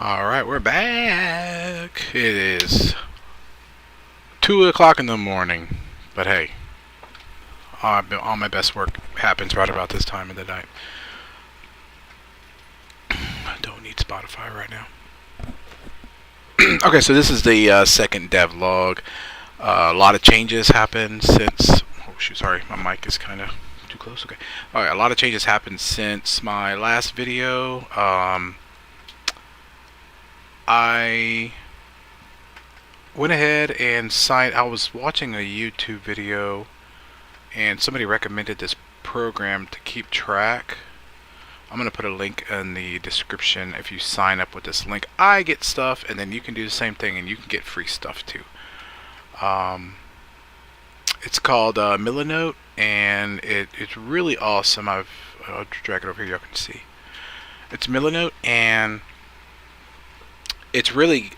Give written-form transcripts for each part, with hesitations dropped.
Alright, we're back. It is 2 o'clock in the morning. But hey, all my best work happens right about this time of the night. I don't need Spotify right now. Okay, so this is the second devlog. A lot of changes happened since... Oh, shoot, sorry. My mic is kind of too close. Okay. Alright, a lot of changes happened since my last video. I went ahead and signed. I was watching a YouTube video and somebody recommended this program to keep track. I'm going to put a link in the description. If you sign up with this link, I get stuff, and then you can do the same thing and you can get free stuff too. It's called Milanote, and it's really awesome. I'll drag it over here, y'all can see. It's Milanote, and it's really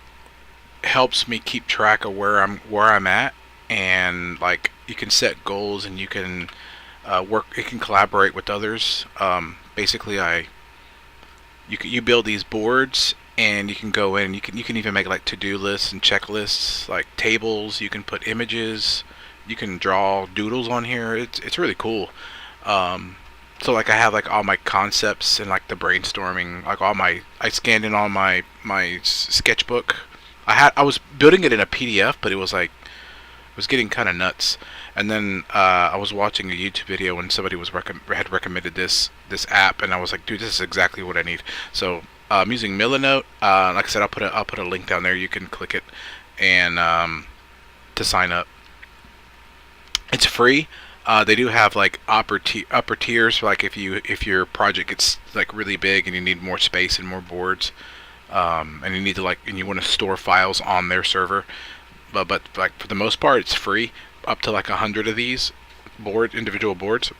helps me keep track of where I'm at, and like you can set goals and you can work. It can collaborate with others. Basically, you build these boards, and you can go in. You can even make like to-do lists and checklists, like tables. You can put images. You can draw doodles on here. It's really cool. So like I have like all my concepts and like the brainstorming, like I scanned in all my sketchbook. I was building it in a PDF, but it was getting kind of nuts. And then I was watching a YouTube video when somebody had recommended this app, and I was like, dude, this is exactly what I need. So I'm using Milanote. Like I said, I'll put a link down there. You can click it and to sign up. It's free. They do have like upper tiers for like if your project gets like really big and you need more space and more boards, and you need to and you want to store files on their server. But like for the most part, it's free. Up to like 100 of these individual boards.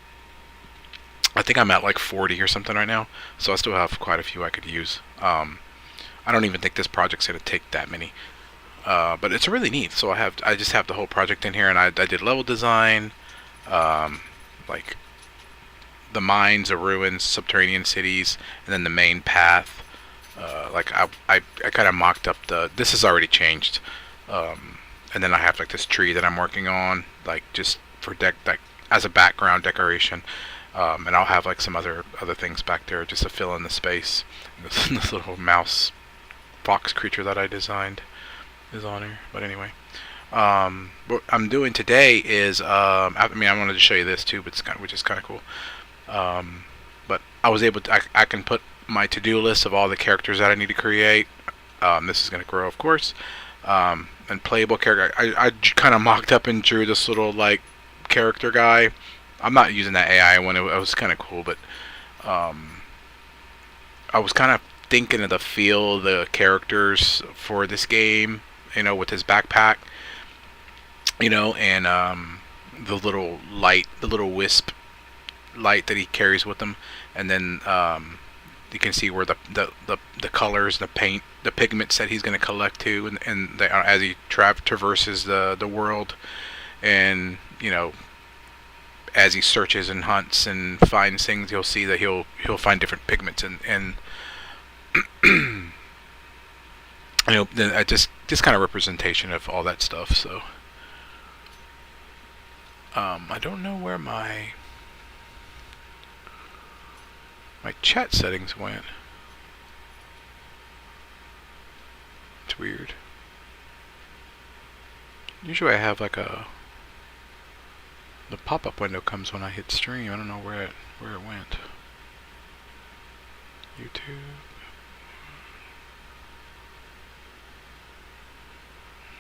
I think I'm at like 40 or something right now, so I still have quite a few I could use. I don't even think this project's gonna take that many. But it's really neat. So I just have the whole project in here, and I did level design, like the mines, the ruins, subterranean cities, and then the main path. Like I kind of mocked up this has already changed, and then I have like this tree that I'm working on, like just for like as a background decoration, and I'll have like some other things back there just to fill in the space. This little mouse fox creature that I designed is on here. But anyway, what I'm doing today is I wanted to show you this too, but which is kind of cool. But I was able to I can put my to-do list of all the characters that I need to create. This is going to grow, of course, and playable character. I kind of mocked up and drew this little like character guy. I'm not using that AI one. It was kind of cool, but I was kind of thinking of the feel of the characters for this game, with his backpack, and the little light, the little wisp light that he carries with him, and then you can see where the colors, the paint, the pigments that he's going to collect too, and as he traverses the world, and as he searches and hunts and finds things, you'll see that he'll find different pigments and just kind of representation of all that stuff. So I don't know where my chat settings went. It's weird. Usually I have like the pop-up window comes when I hit stream. I don't know where it went. YouTube.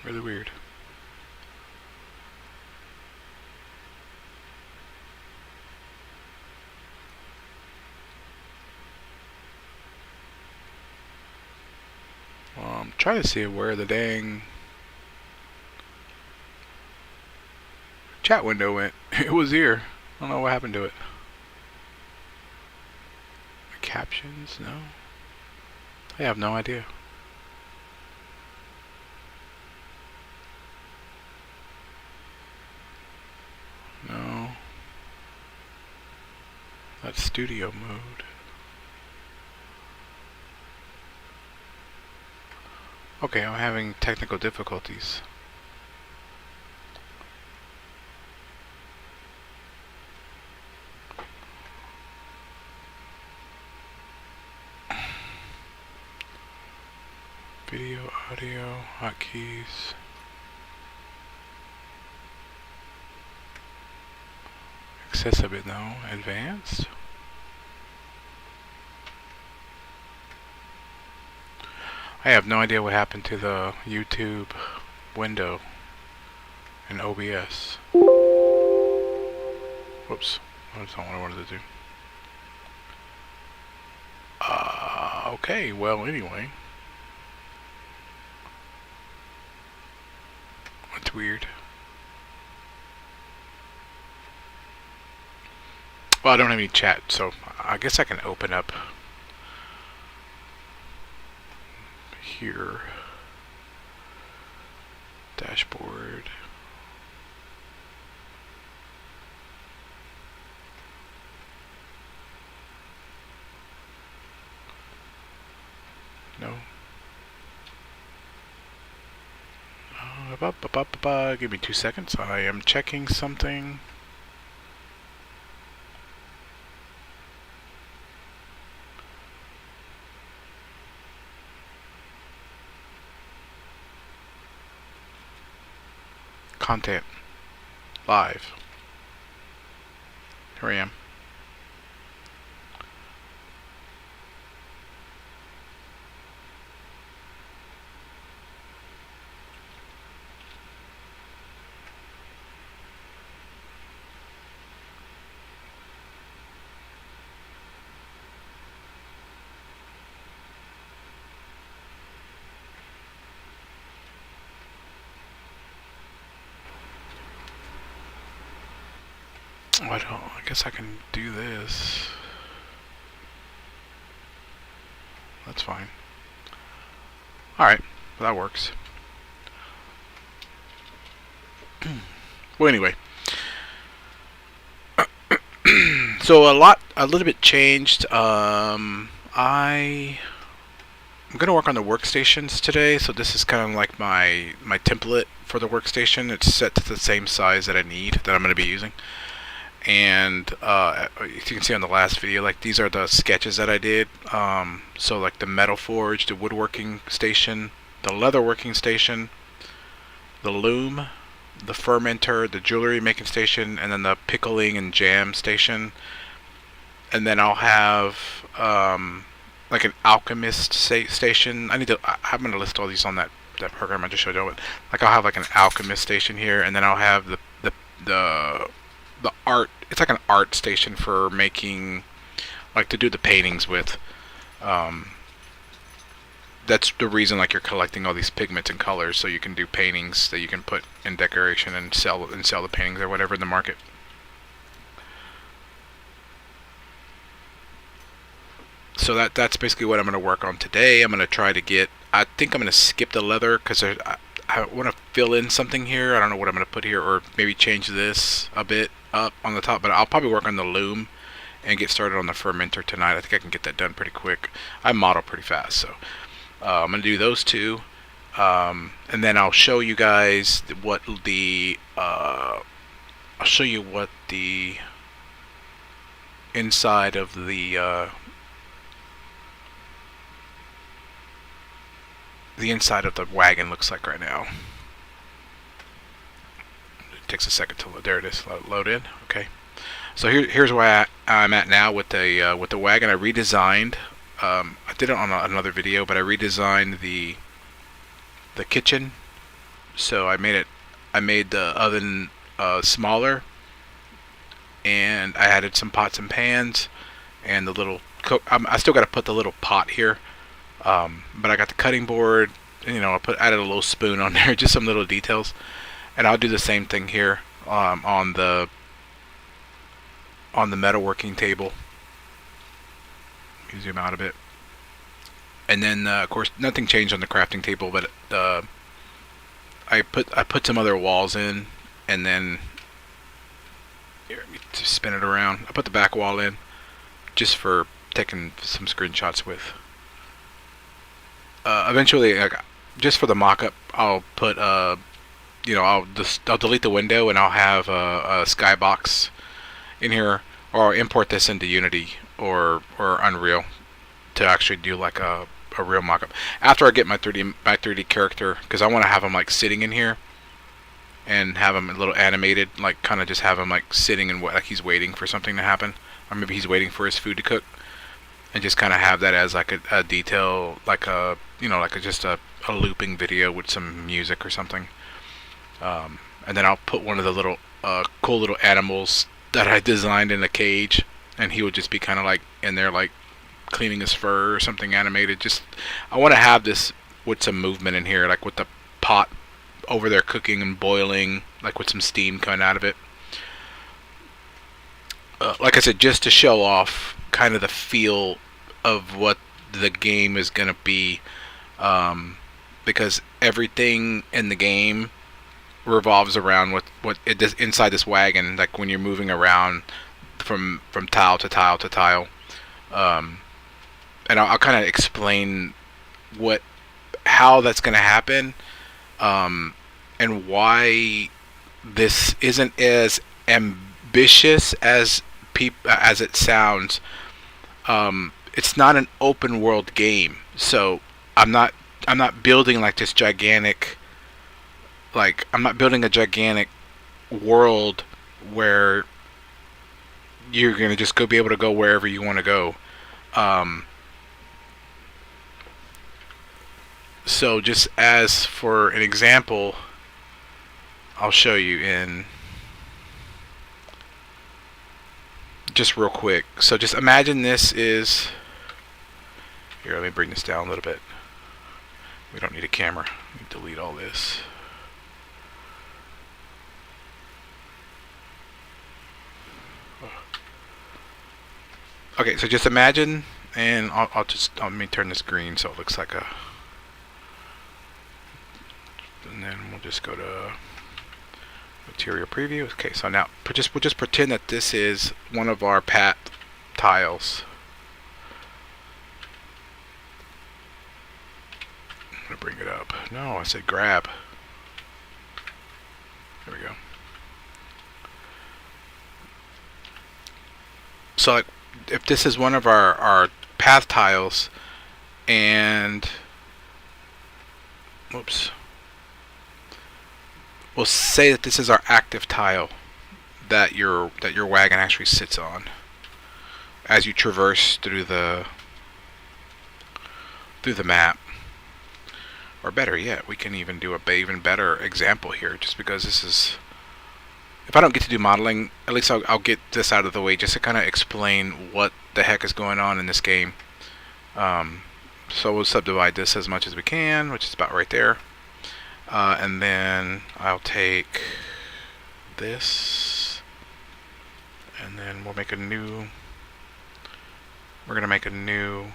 Really weird. Well, I'm trying to see where the dang chat window went. It was here. I don't know what happened to it. Captions? No. I have no idea. No. That's studio mode. Okay, I'm having technical difficulties. Video, audio, hotkeys. Accessible now. Advanced. I have no idea what happened to the YouTube window in OBS. Whoops. That's not what I wanted to do. Okay, well, anyway. That's weird. Well, I don't have any chat, so I guess I can open up here. Dashboard. No. Give me 2 seconds. I am checking something. Content. Live. Here I am. I guess I can do this. That's fine. Alright, well, that works. Well, anyway. So a little bit changed. I'm gonna work on the workstations today, so this is kind of like my template for the workstation. It's set to the same size that I need, that I'm gonna be using. And as you can see on the last video, like these are the sketches that I did. So like the metal forge, the woodworking station, the leather working station, the loom, the fermenter, the jewelry making station, and then the pickling and jam station. And then I'll have like an alchemist station. I'm gonna list all these on that program I just showed you. But like I'll have like an alchemist station here, and then I'll have the art. It's like an art station for making, like, to do the paintings with. That's the reason, like, you're collecting all these pigments and colors, so you can do paintings that you can put in decoration and sell the paintings or whatever in the market. So that's basically what I'm going to work on today. I'm going to try to get. I think I'm going to skip the leather because I want to fill in something here. I don't know what I'm going to put here, or maybe change this a bit up on the top, but I'll probably work on the loom and get started on the fermenter tonight. I think I can get that done pretty quick. I model pretty fast, so I'm going to do those two, and then I'll show you guys what the inside of the inside of the wagon looks like right now. It takes a second to load. There it is, load in. Okay, so here's where I'm at now with the wagon. I redesigned. I did it on another video, but I redesigned the kitchen. So I made the oven smaller, and I added some pots and pans, and the little I still got to put the little pot here. But I got the cutting board, you know, added a little spoon on there, just some little details. And I'll do the same thing here on the metalworking table. Let me zoom out a bit. And then of course nothing changed on the crafting table, but I put some other walls in, and then here, let me just spin it around. I put the back wall in just for taking some screenshots with. Eventually, just for the mock-up, I'll put I'll delete the window and I'll have a skybox in here, or I'll import this into Unity or Unreal to actually do like a real mock-up after I get my 3D character, because I want to have him like sitting in here and have him a little animated, like kind of just have him like sitting and like he's waiting for something to happen, or maybe he's waiting for his food to cook, and just kind of have that as like a detail, like a like just a looping video with some music or something. And then I'll put one of the little cool little animals that I designed in a cage, and he would just be kind of like in there like cleaning his fur or something animated. Just I want to have this with some movement in here, like with the pot over there cooking and boiling, like with some steam coming out of it. Like I said, just to show off kind of the feel of what the game is gonna be, because everything in the game revolves around what it does inside this wagon. Like when you're moving around from tile to tile to tile, and I'll kind of explain how that's going to happen, and why this isn't as ambitious as as it sounds. It's not an open world game, so I'm not building like this gigantic, like I'm not building a gigantic world where you're gonna just be able to go wherever you want to go. So just as for an example, I'll show you in just real quick. So just imagine this is here. Let me bring this down a little bit. We don't need a camera. Let me delete all this. Okay, so just imagine, and let me turn this green so it looks like a, and then we'll just go to material preview. Okay, so now we'll just pretend that this is one of our path tiles. I'm gonna bring it up. No, I said grab. There we go. So like, if this is one of our path tiles, and whoops, we'll say that this is our active tile that your wagon actually sits on as you traverse through the map. Or better yet, we can even do a even better example here, just because this is, if I don't get to do modeling, at least I'll get this out of the way just to kind of explain what the heck is going on in this game. So we'll subdivide this as much as we can, which is about right there. And then I'll take this, and then we'll make a new, we're going to make a new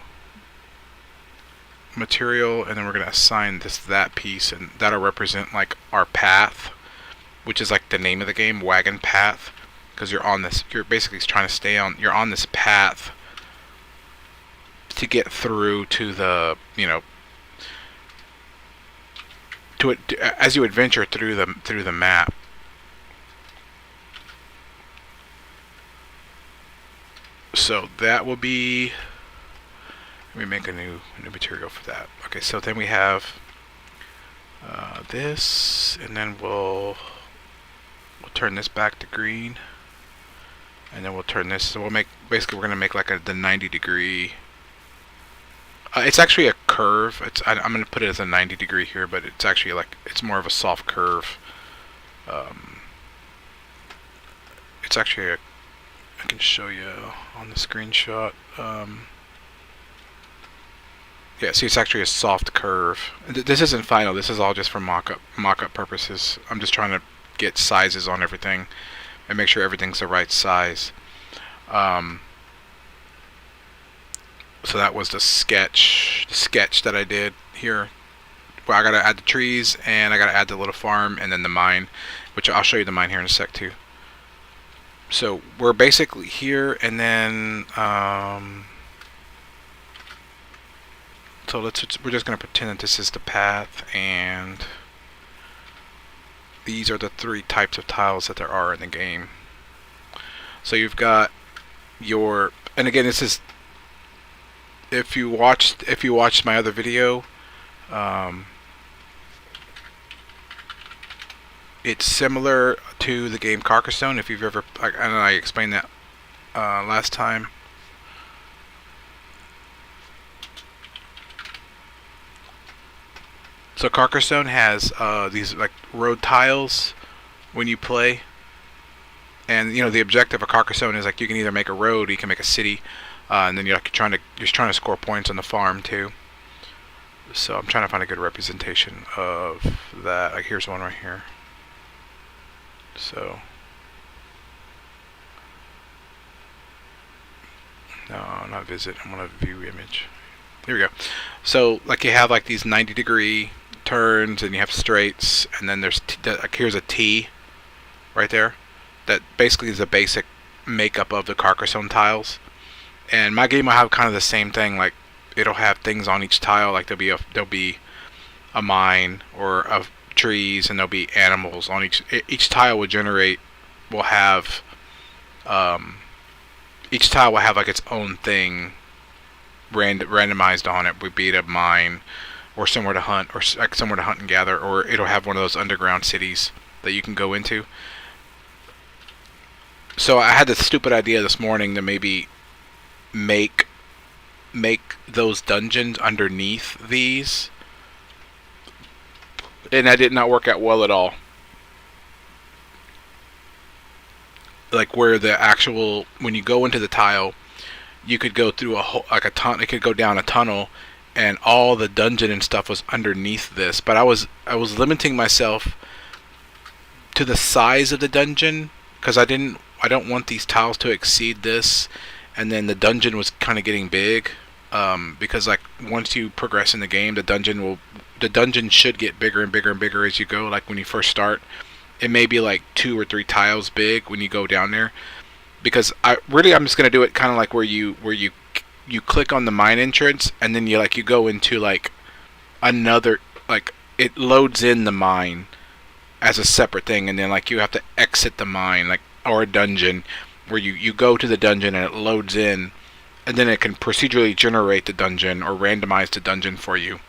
material, and then we're going to assign this that piece, and that'll represent like our path, which is like the name of the game, wagon path, because you're on this, you're basically trying to stay on, you're on this path to get through to the, to it as you adventure through the map. So that will be, let me make a new material for that. Okay, so then we have this, and then we'll turn this back to green, and then we'll turn this, so we'll make, basically we're going to make like the 90-degree, it's actually a curve. I'm going to put it as a 90-degree here, but it's actually like, it's more of a soft curve. It's actually I can show you on the screenshot. Yeah, see, it's actually a soft curve. This isn't final. This is all just for mock-up purposes. I'm just trying to get sizes on everything and make sure everything's the right size. So that was the sketch that I did here. Well, I gotta add the trees, and I gotta add the little farm, and then the mine, which I'll show you the mine here in a sec too. So we're basically here, and then So we're just gonna pretend that this is the path, and these are the 3 types of tiles that there are in the game. So you've got your, and again, this is, if you watched my other video, it's similar to the game Carcassonne. If you've ever, I explained that last time. So Carcassonne has these like road tiles when you play, and you know the objective of Carcassonne is like you can either make a road, or you can make a city, and then you're trying to score points on the farm too. So I'm trying to find a good representation of that. Like here's one right here. So no, not visit. I'm gonna view image. Here we go. So like you have like these 90-degree turns, and you have straights, and then there's like here's a T right there. That basically is the basic makeup of the Carcassonne tiles. And my game will have kind of the same thing. Like it'll have things on each tile. Like there'll be a mine or of trees, and there'll be animals on each tile. Will have each tile will have like its own thing randomized on it. Would be a mine, or somewhere to hunt, or like somewhere to hunt and gather, or it'll have one of those underground cities that you can go into. So I had this stupid idea this morning to maybe make those dungeons underneath these, and that did not work out well at all. Like where the actual, when you go into the tile, you could go through a tunnel. It could go down a tunnel, and all the dungeon and stuff was underneath this. But I was limiting myself to the size of the dungeon, because I don't want these tiles to exceed this. And then the dungeon was kind of getting big, because like once you progress in the game, the dungeon should get bigger and bigger and bigger as you go. Like when you first start, it may be like 2 or 3 tiles big when you go down there. Because I'm just gonna do it kind of like where you click on the mine entrance, and then you go into like another, like it loads in the mine as a separate thing, and then like you have to exit the mine, like, or a dungeon where you go to the dungeon and it loads in, and then it can procedurally generate the dungeon or randomize the dungeon for you.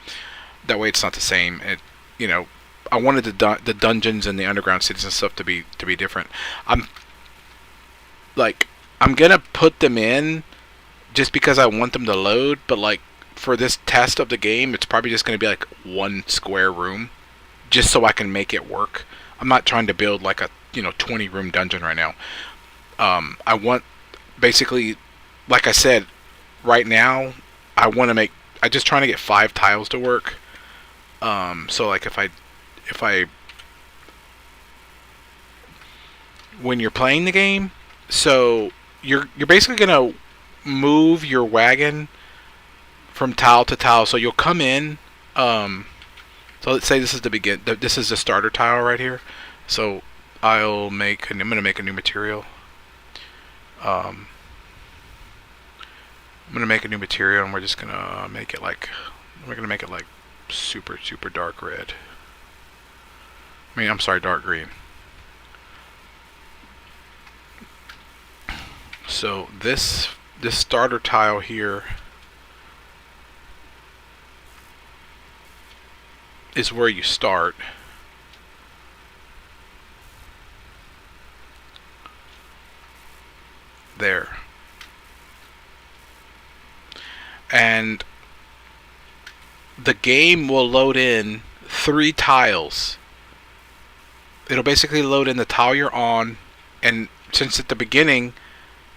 That way it's not the same. I wanted the dungeons and the underground cities and stuff to be different. I'm gonna put them in just because I want them to load, but like for this test of the game, it's probably just gonna be like 1 square room, just so I can make it work. I'm not trying to build like a 20 room dungeon right now. I want, basically, like I said, right now I'm just trying to get 5 tiles to work. So like if I when you're playing the game, so you're basically gonna move your wagon from tile to tile. So you'll come in. So let's say this is this is the starter tile right here. So I'm gonna make a new material. I'm gonna make a new material, and we're gonna make it like super dark red. I'm sorry, dark green. So this starter tile here is where you start. There. And the game will load in 3 tiles. It'll basically load in the tile you're on, and since at the beginning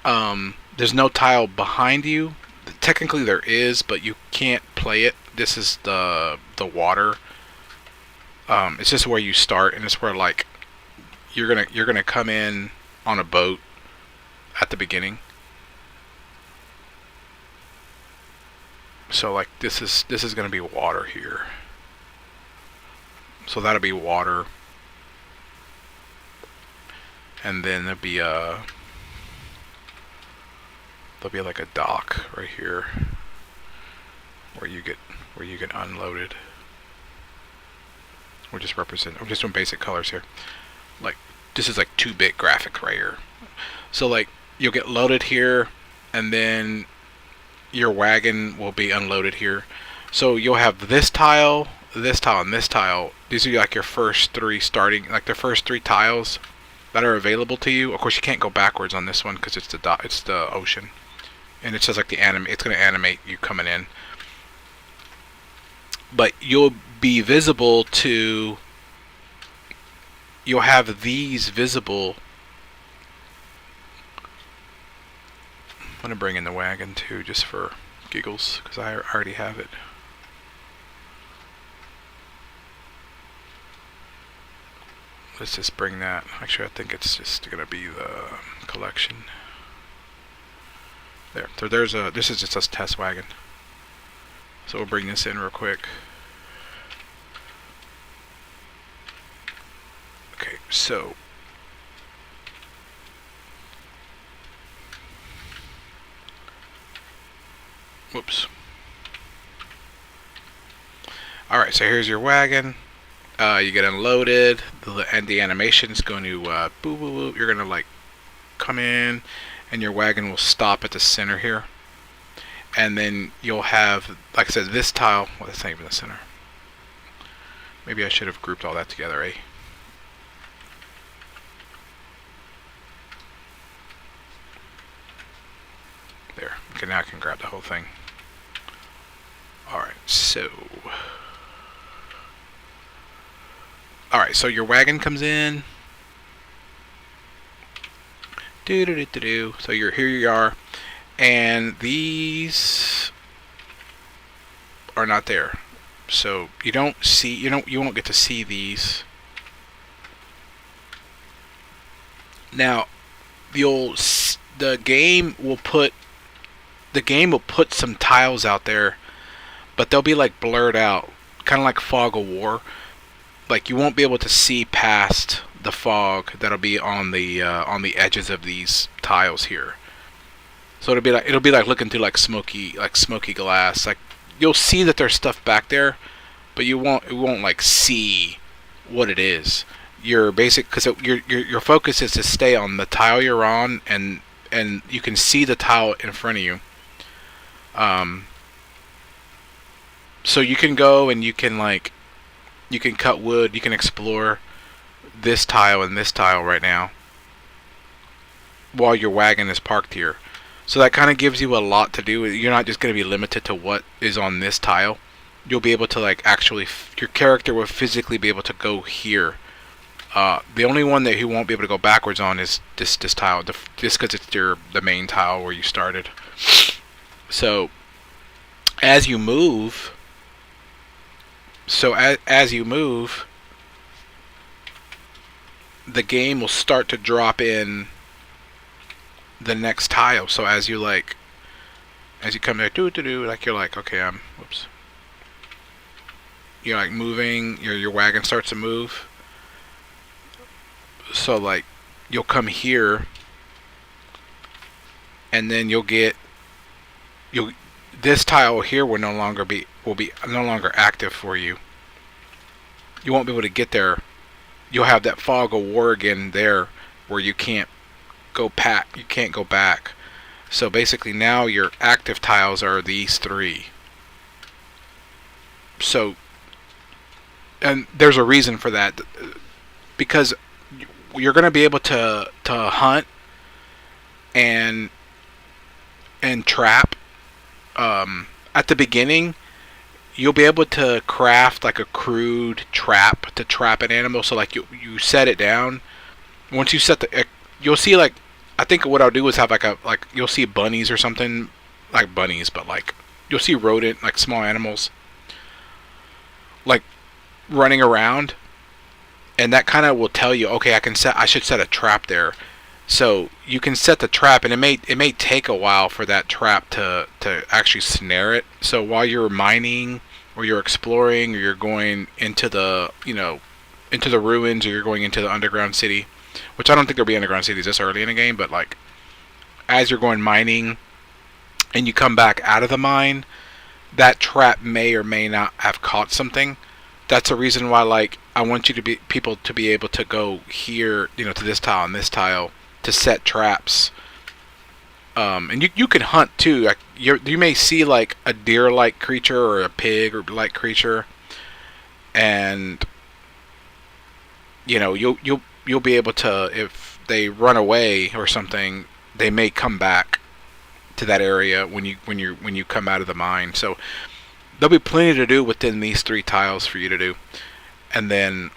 there's no tile behind you, technically there is, but you can't play it. This is the water. It's just where you start, and it's where like you're gonna come in on a boat at the beginning. So like this is gonna be water here. So that'll be water, and then there'll be like a dock right here where you get unloaded. We're just doing basic colors here. Like this is like 2-bit graphic right here. So like you'll get loaded here, and then your wagon will be unloaded here. So you'll have this tile, this tile, and this tile. These are like your first 3 like the first 3 tiles that are available to you. Of course, you can't go backwards on this one because it's the ocean, and it says like it's going to animate you coming in. But you'll be visible to. You'll have these visible. I'm going to bring in the wagon too, just for giggles, because I already have it. Let's just bring that. Actually, I think it's just going to be the collection. There. So this is just a test wagon. So we'll bring this in real quick. Okay, so whoops. Alright, so here's your wagon. You get unloaded, and the animation is going to boop, boop, boop. You're going to like come in, and your wagon will stop at the center here. And then you'll have, like I said, this tile. Well, that's not even the center. Maybe I should have grouped all that together, eh? There. Okay, now I can grab the whole thing. Alright, so. Alright, so your wagon comes in. So here you are. And these are not there. So you won't get to see these. Now, the game will put some tiles out there, but they'll be like blurred out, kind of like Fog of War. Like you won't be able to see past the fog that'll be on the edges of these tiles here. So it'll be like looking through like smoky glass. Like you'll see that there's stuff back there, but it won't like see what it is. Your focus is to stay on the tile you're on, and you can see the tile in front of you. So you can go and you can cut wood, you can explore this tile and this tile right now while your wagon is parked here. So that kind of gives you a lot to do. You're not just going to be limited to what is on this tile. You'll be able to like actually, your character will physically be able to go here. The only one that he won't be able to go backwards on is this tile, just because it's the main tile where you started. So as you move, the game will start to drop in the next tile. So as you come there, like you're like, okay, whoops. You're like moving, your wagon starts to move. So like you'll come here, and then this tile here will no longer be active for you. You won't be able to get there. You'll have that Fog of War again there, where you can't go back. So basically now your active tiles are these 3. So, and there's a reason for that, because you're going to be able to hunt and trap. At the beginning, you'll be able to craft like a crude trap to trap an animal. So like you set it down. Once you set you'll see, like, I think what I'll do is have like you'll see bunnies or something, like bunnies, but like you'll see rodent, like small animals, like running around, and that kind of will tell you, okay, I should set a trap there. So you can set the trap, and it may take a while for that trap to actually snare it. So while you're mining, or you're exploring, or you're going into the ruins, or you're going into the underground city, which I don't think there'll be underground cities this early in the game, but like as you're going mining and you come back out of the mine, that trap may or may not have caught something. That's a reason why, like, I want you to be people to be able to go here, to this tile and this tile to set traps. And you can hunt too. Like, you may see like a deer-like creature or a pig or like creature, and you'll be able to, if they run away or something, they may come back to that area when you come out of the mine. So there'll be plenty to do within these 3 tiles for you to do, and then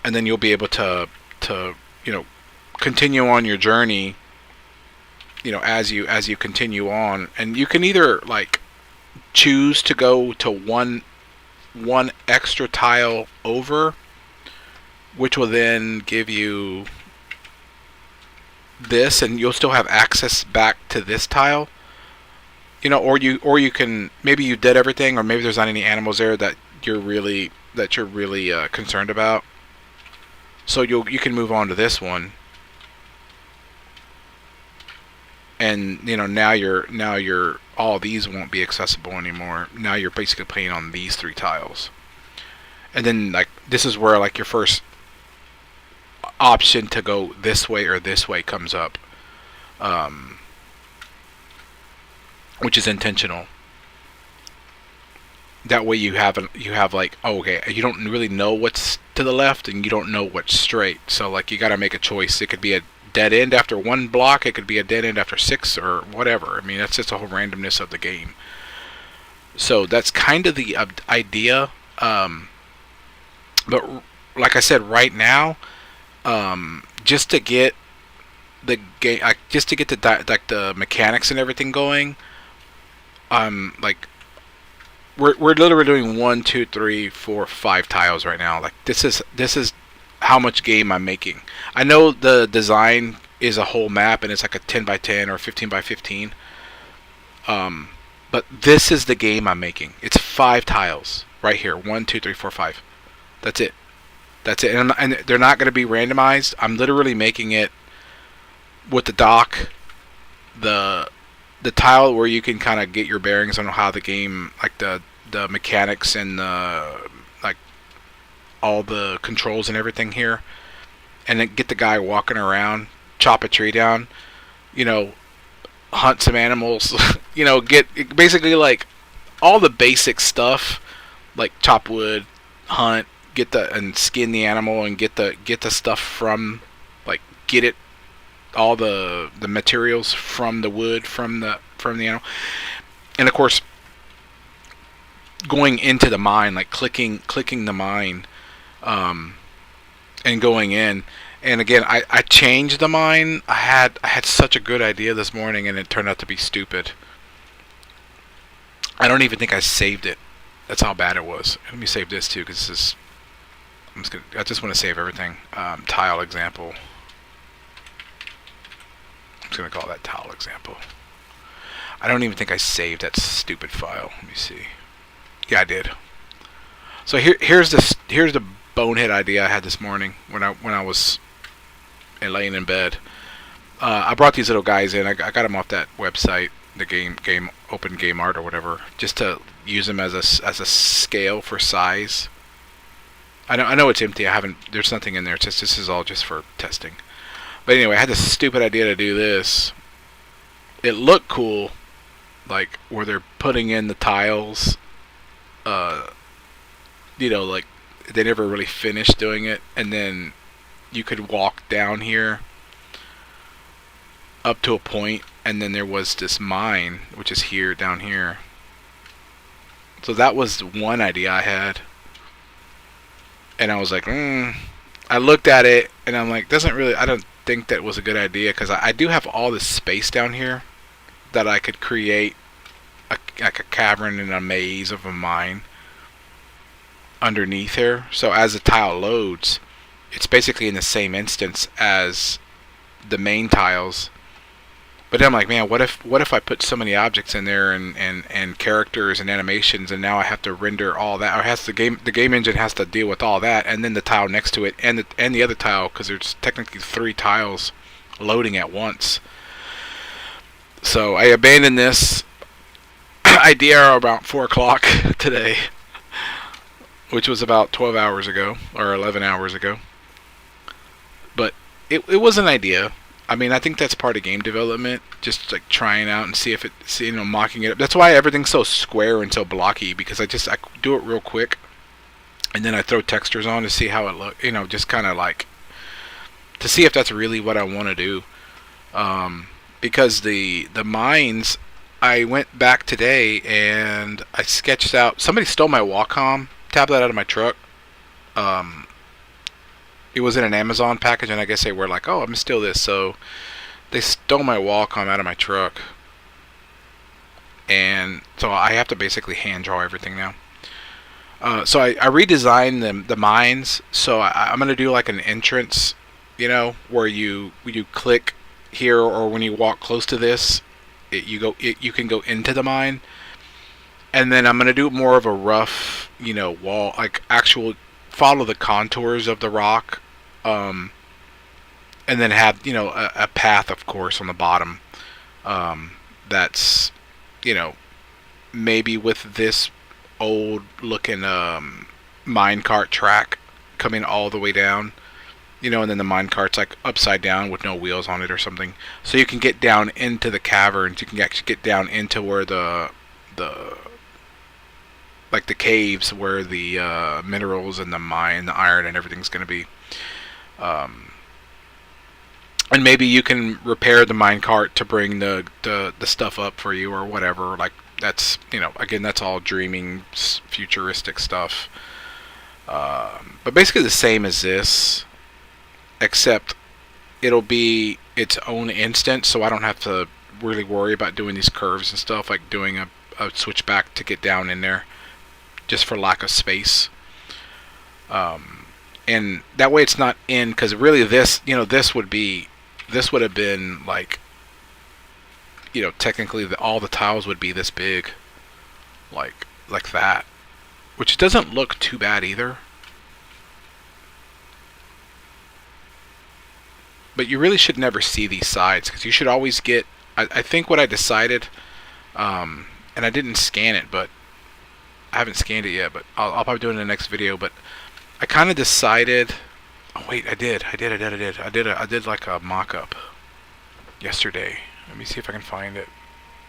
you'll be able to continue on your journey. As you continue on, and you can either like choose to go to one extra tile over, which will then give you this, and you'll still have access back to this tile. Or you can, maybe you did everything, or maybe there's not any animals there that you're really concerned about. So you can move on to this one, and now you're all these won't be accessible anymore. Now you're basically playing on these 3 tiles, and then like this is where like your first option to go this way or this way comes up, which is intentional. That way you have like, oh, okay, you don't really know what's to the left and you don't know what's straight, so like you got to make a choice. It could be a dead end after 1 block, it could be a dead end after 6, or whatever. I mean, that's just the whole randomness of the game. So that's kind of the idea. But like I said, right now, just to get the game, just to get the mechanics and everything going, like we're literally doing 1, 2, 3, 4, 5 tiles right now. Like this is how much game I'm making. I know the design is a whole map and it's like a 10 by 10 or 15 by 15. But this is the game I'm making. It's 5 tiles right here. 1, 2, 3, 4, 5. That's it. And they're not going to be randomized. I'm literally making it with the dock, the tile where you can kind of get your bearings on how the game, like the mechanics and like all the controls and everything here, and then get the guy walking around, chop a tree down, hunt some animals, get basically like all the basic stuff, like chop wood, hunt, and skin the animal, and get the stuff from, like, get it, all the materials from the wood, from the animal, and of course going into the mine, like clicking the mine, and going in. And again, I changed the mine. I had such a good idea this morning, and it turned out to be stupid. I don't even think I saved it. That's how bad it was. Let me save this too, because this is. I just want to save everything. Tile example. I'm just gonna call that tile example. I don't even think I saved that stupid file. Let me see. Yeah, I did. So here's the bonehead idea I had this morning when I was laying in bed. I brought these little guys in. I got them off that website, the game Open Game Art or whatever, just to use them as a scale for size. I know it's empty. There's nothing in there. It's just, this is all just for testing. But anyway, I had this stupid idea to do this. It looked cool, like where they're putting in the tiles. Like they never really finished doing it, and then you could walk down here up to a point, and then there was this mine, which is here, down here. So that was one idea I had. And I was like, I looked at it, and I'm like, I don't think that was a good idea, because I do have all this space down here that I could create like a cavern and a maze of a mine underneath here. So as the tile loads, it's basically in the same instance as the main tiles. But then I'm like, man, what if I put so many objects in there and characters and animations, and now I have to render all that, or the game engine has to deal with all that, and then the tile next to it, and the other tile, because there's technically 3 tiles loading at once. So I abandoned this. idea about 4 o'clock today, which was about 12 hours ago or 11 hours ago. But it was an idea. I mean, I think that's part of game development, just like trying out and see if it, see, mocking it up. That's why everything's so square and so blocky, because I do it real quick, and then I throw textures on to see how it look. Just kind of like to see if that's really what I want to do. Because the mines, I went back today and I sketched out. Somebody stole my Wacom tablet out of my truck. It was in an Amazon package, and I guess they were like, "Oh, I'm gonna steal this." So they stole my Wacom out of my truck, and so I have to basically hand draw everything now. So I redesigned the mines. So I'm gonna do like an entrance, where you click here, or when you walk close to this, you can go into the mine, and then I'm gonna do more of a rough, wall, like actual follow the contours of the rock, and then have a path, of course, on the bottom. That's maybe with this old looking minecart track coming all the way down. And then the minecart's like upside down with no wheels on it or something. So you can get down into the caverns. You can actually get down into where the caves where the minerals and the iron and everything's going to be. And maybe you can repair the minecart to bring the stuff up for you or whatever. Like that's again, that's all dreaming, futuristic stuff. But basically the same as this, except it'll be its own instance, so I don't have to really worry about doing these curves and stuff, like doing a switchback to get down in there, just for lack of space. And that way it's not in, because really this would have been like, technically all the tiles would be this big, like that, which doesn't look too bad either. But you really should never see these sides, because you should always get, I think what I decided, and I didn't scan it, but I haven't scanned it yet, but I'll probably do it in the next video. But I kind of decided, oh wait, I did like a mock-up yesterday. Let me see if I can find it.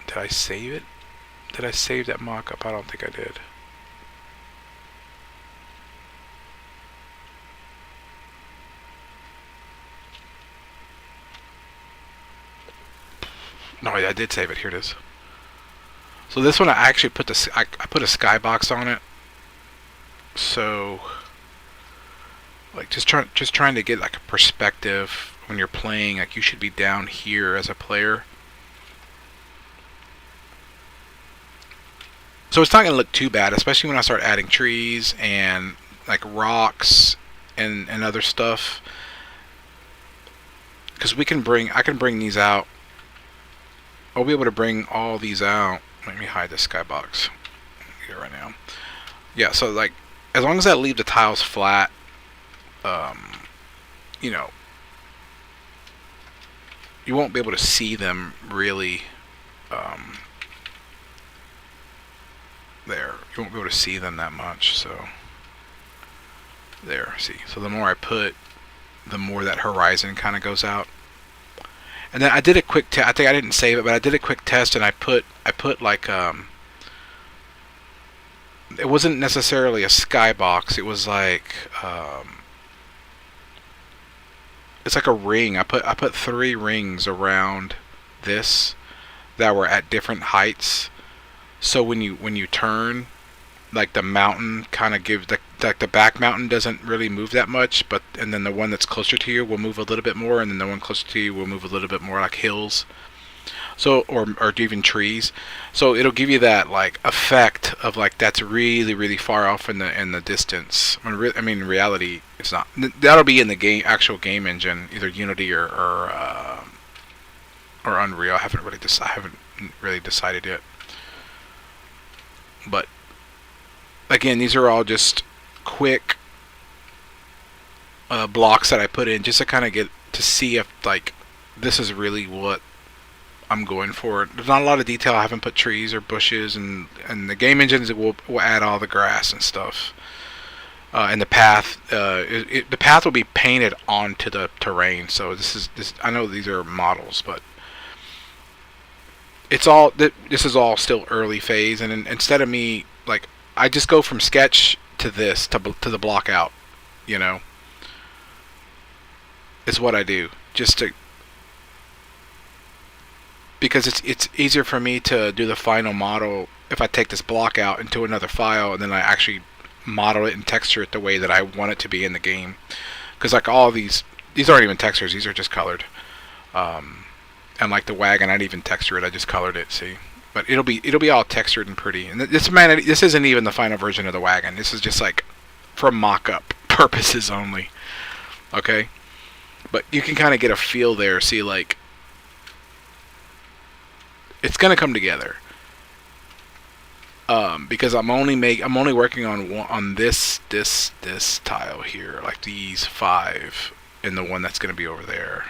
Did I save it? Did I save that mock-up? I don't think I did. No, I did save it. Here it is. So this one, I actually put I put a skybox on it. So, like, just trying to get like a perspective when you're playing. Like, you should be down here as a player. So it's not gonna look too bad, especially when I start adding trees and like rocks and other stuff. Because I can bring these out. I'll be able to bring all these out. Let me hide this skybox here right now. Yeah, so like, as long as I leave the tiles flat, you won't be able to see them really. There, you won't be able to see them that much. So there, see. So the more I put, the more that horizon kind of goes out. And then I did a quick test. I think I didn't save it, but I did a quick test, and I put like it wasn't necessarily a skybox. It was like it's like a ring. I put 3 rings around this that were at different heights. So when you turn, like the mountain kind of gives the back mountain doesn't really move that much, and then the one that's closer to you will move a little bit more, and then the one closer to you will move a little bit more, like hills. So or even trees. So it'll give you that like effect of like that's really really far off in the distance. I mean in reality it's not. That'll be in the actual game engine, either Unity or Unreal. I haven't really decided yet. But again, these are all just quick blocks that I put in just to kind of get to see if like this is really what I'm going for. There's not a lot of detail. I haven't put trees or bushes, and the game engines will add all the grass and stuff. And the path, the path will be painted onto the terrain. So this. I know these are models, but it's all. This is all still early phase, and instead of me like, I just go from sketch to this to the block out. You know, is what I do just to, because it's easier for me to do the final model if I take this block out into another file and then I actually model it and texture it the way that I want it to be in the game. Because like all these aren't even textures; these are just colored. And like the wagon, I didn't even texture it; I just colored it. See, but it'll be all textured and pretty. And this isn't even the final version of the wagon. This is just like for mock-up purposes only. Okay, but you can kind of get a feel there. See, like it's gonna come together. Because I'm only working on this tile here, like these 5, and the one that's gonna be over there,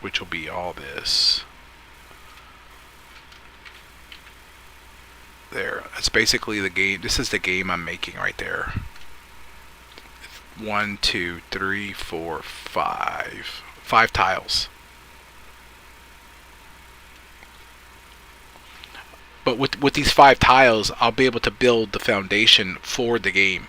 which will be all this. There, that's basically the game. This is the game I'm making right there. 1, 2, 3, 4, 5. 5 tiles. But with these 5 tiles, I'll be able to build the foundation for the game,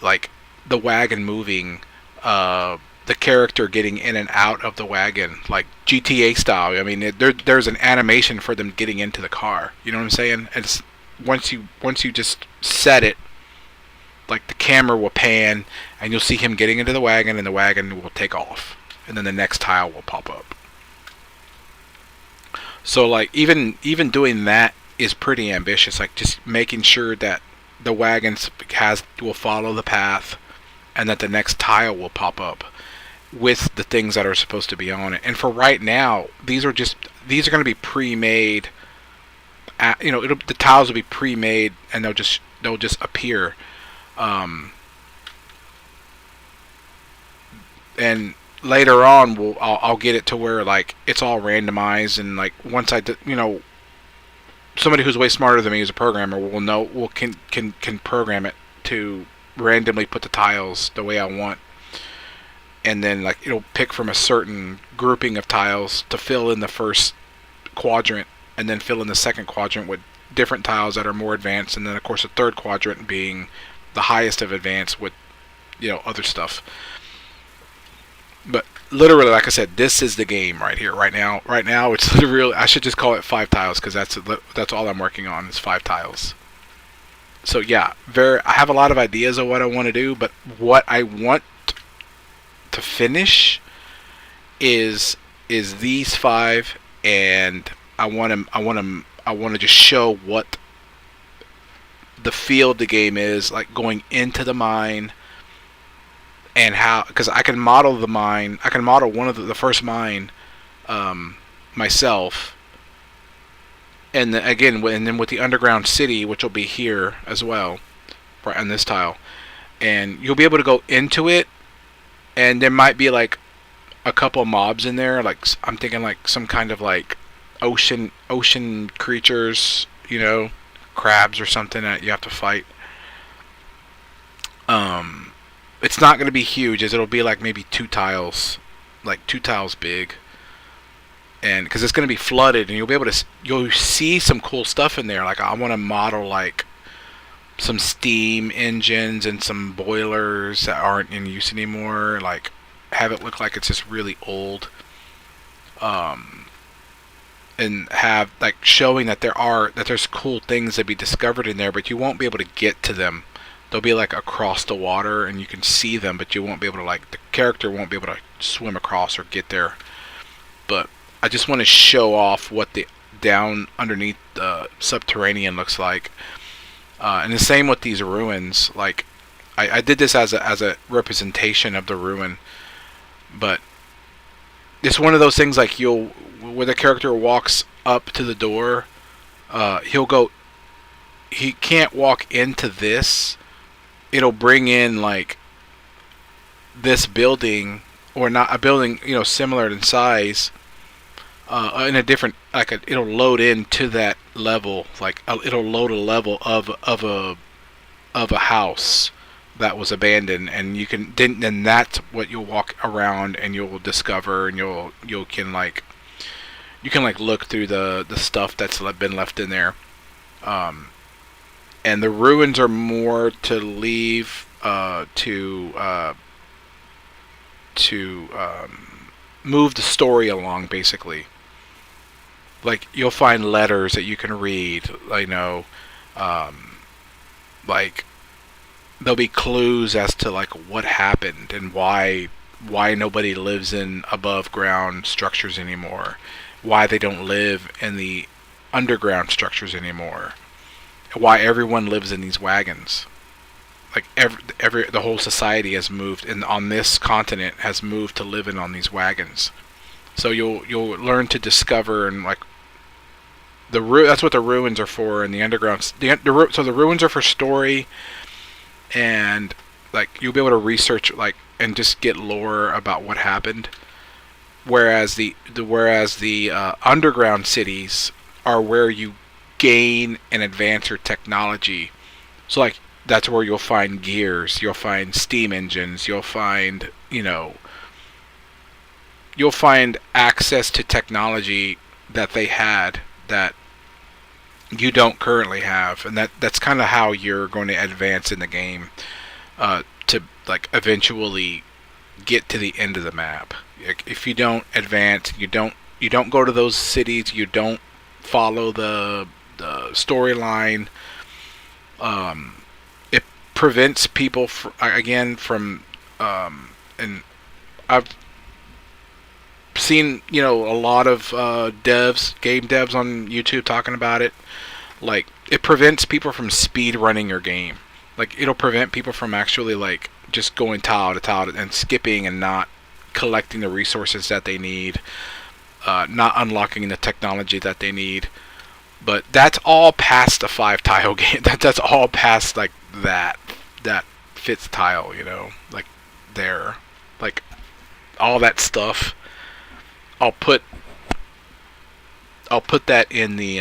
like the wagon moving, the character getting in and out of the wagon, like GTA style. I mean, there's an animation for them getting into the car. You know what I'm saying? It's once you just set it, like the camera will pan, and you'll see him getting into the wagon, and the wagon will take off, and then the next tile will pop up. So like even doing that is pretty ambitious, like just making sure that the wagons will follow the path and that the next tile will pop up with the things that are supposed to be on it. And for right now, these are going to be pre-made. The tiles will be pre-made and they'll just appear. And later on, I'll get it to where like it's all randomized, and like once somebody who's way smarter than me as a programmer can program it to randomly put the tiles the way I want, and then like it'll pick from a certain grouping of tiles to fill in the first quadrant, and then fill in the second quadrant with different tiles that are more advanced, and then of course the third quadrant being the highest of advance with other stuff. But literally, like I said, this is the game right here, right now. Right now, it's literally. I should just call it 5 tiles because that's all I'm working on is 5 tiles. So yeah, I have a lot of ideas of what I want to do, but what I want to finish is these 5, and I want to just show what the feel of the game is like going into the mine. And how, because I can model the mine, I can model one of the first mine myself, and then with the underground city, which will be here as well, right on this tile, and you'll be able to go into it, and there might be like a couple of mobs in there, like I'm thinking like some kind of like ocean creatures, crabs or something that you have to fight. It's not going to be huge, as it'll be like maybe 2 tiles big, and because it's going to be flooded, and you'll see some cool stuff in there. Like I want to model like some steam engines and some boilers that aren't in use anymore, like have it look like it's just really old, and have like showing that there's cool things to be discovered in there, but you won't be able to get to them. They'll be like across the water, and you can see them, but you won't be able to the character won't be able to swim across or get there. But I just want to show off what the down underneath the subterranean looks like, and the same with these ruins. Like I did this as a representation of the ruin, but it's one of those things like where the character walks up to the door, he can't walk into this. It'll bring in like this building or not a building, similar in size, in a different, it'll load into that level, it'll load a level of a house that was abandoned, and you can then that's what you'll walk around and you'll discover, and you can look through the stuff that's been left in there. Um, and the ruins are more to leave to move the story along, basically. Like, you'll find letters that you can read. Um, like, there'll be clues as to like what happened and why nobody lives in above ground structures anymore, why they don't live in the underground structures anymore, why everyone lives in these wagons. Like, every the whole society has moved, and on this continent has moved to live in on these wagons. So you'll learn to discover, and like that's what the ruins are for, and the underground. So the ruins are for story, and like you'll be able to research and just get lore about what happened. Whereas the underground cities are where you gain and advance your technology. So like that's where you'll find gears, you'll find steam engines, you'll find access to technology that they had that you don't currently have, and that's kind of how you're going to advance in the game, to like eventually get to the end of the map. Like, if you don't advance, you don't go to those cities, you don't follow the storyline. It prevents people from and I've seen a lot of game devs on YouTube talking about it. Like, it prevents people from speed running your game. Like, it'll prevent people from actually like just going tile to tile and skipping and not collecting the resources that they need, not unlocking the technology that they need. But that's all past the 5 tile game. That's all past like that fits tile, like there, like all that stuff. I'll put that in the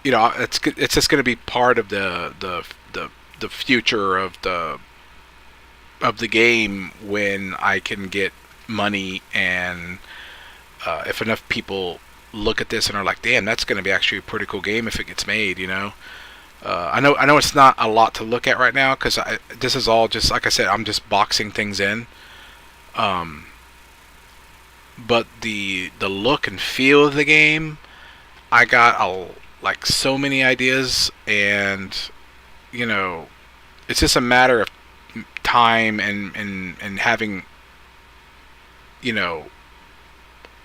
it's just going to be part of the future of the game when I can get money, and if enough people look at this and are like, damn, that's going to be actually a pretty cool game if it gets made. I know it's not a lot to look at right now, because this is all just, like I said, I'm just boxing things in. But the look and feel of the game, I got like so many ideas, and it's just a matter of time and having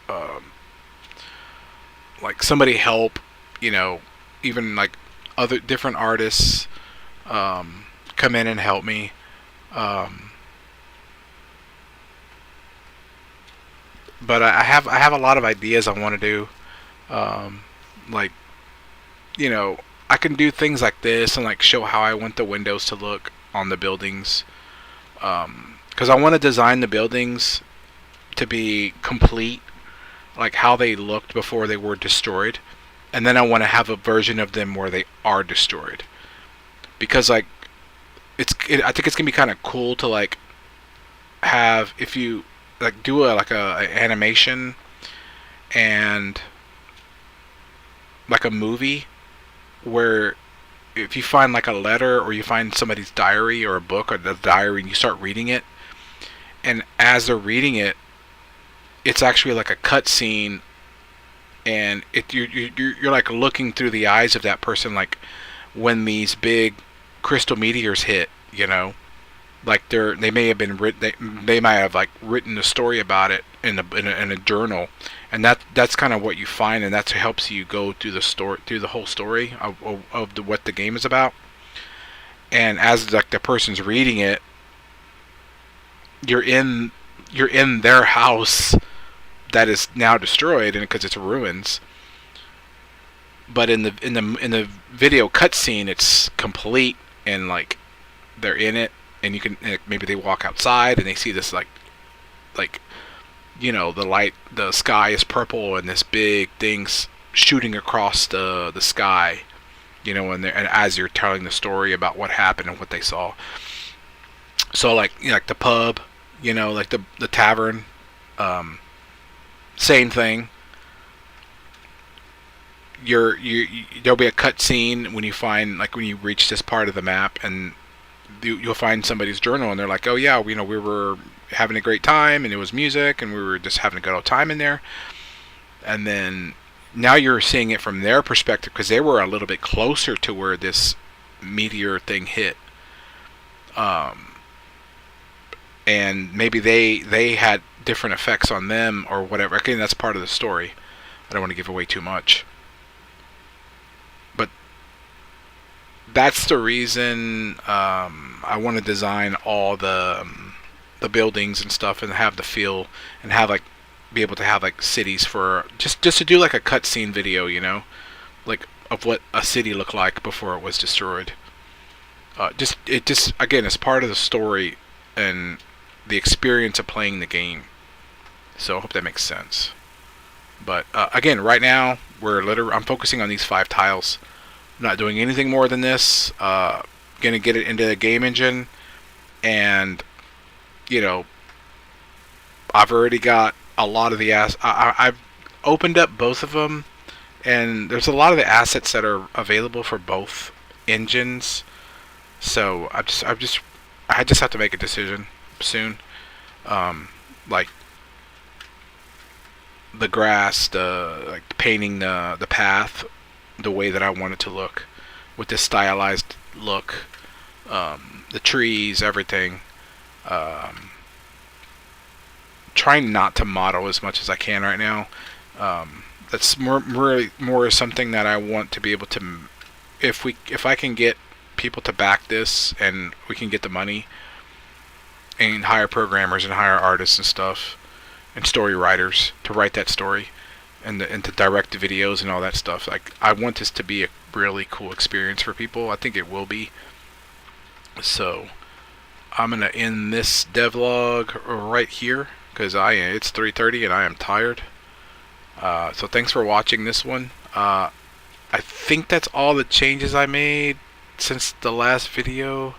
um, like somebody help, even like other different artists come in and help me. Um, but I have a lot of ideas I want to do. Like, I can do things like this and like show how I want the windows to look on the buildings. Because I want to design the buildings to be complete, like how they looked before they were destroyed, and then I want to have a version of them where they are destroyed. Because like I think it's gonna be kind of cool to like have, if you like do a animation and like a movie where if you find like a letter, or you find somebody's diary or a book or the diary, and you start reading it, and as they're reading it, it's actually like a cutscene, and you're like looking through the eyes of that person, like when these big crystal meteors hit, like they may have been they might have like written a story about it in a journal, and that's kind of what you find, and that helps you go through the whole story of what the game is about. And as like the person's reading it, you're in their house that is now destroyed, and because it's ruins. but in the video cutscene, it's complete, and like they're in it, and you can maybe they walk outside and they see this like the light, the sky is purple, and this big thing's shooting across the sky, and as you're telling the story about what happened and what they saw. So like the pub, like the tavern, same thing. There'll be a cut scene when you reach this part of the map, and you'll find somebody's journal, and they're like, oh yeah, we were having a great time, and it was music, and we were just having a good old time in there. And then now you're seeing it from their perspective, because they were a little bit closer to where this meteor thing hit, and maybe they had different effects on them or whatever. Again, that's part of the story. I don't want to give away too much, but that's the reason I want to design all the buildings and stuff, and have the feel, and have be able to have cities for just to do like a cutscene video, like of what a city looked like before it was destroyed. Just again, it's part of the story and the experience of playing the game. So I hope that makes sense. But again, right now I'm focusing on these 5 tiles. I'm not doing anything more than this. Gonna get it into the game engine, and I've already got a lot of the I've opened up both of them, and there's a lot of the assets that are available for both engines. So I just have to make a decision soon. Like the grass, painting the path the way that I want it to look, with this stylized look. The trees, everything. Trying not to model as much as I can right now. That's more something that I want to be able to, if I can get people to back this, and we can get the money, and hire programmers and hire artists and stuff, and story writers to write that story, and to direct the videos and all that stuff. Like, I want this to be a really cool experience for people. I think it will be. So I'm gonna end this devlog right here, because it's 3:30 and I am tired. So thanks for watching this one. I think that's all the changes I made since the last video.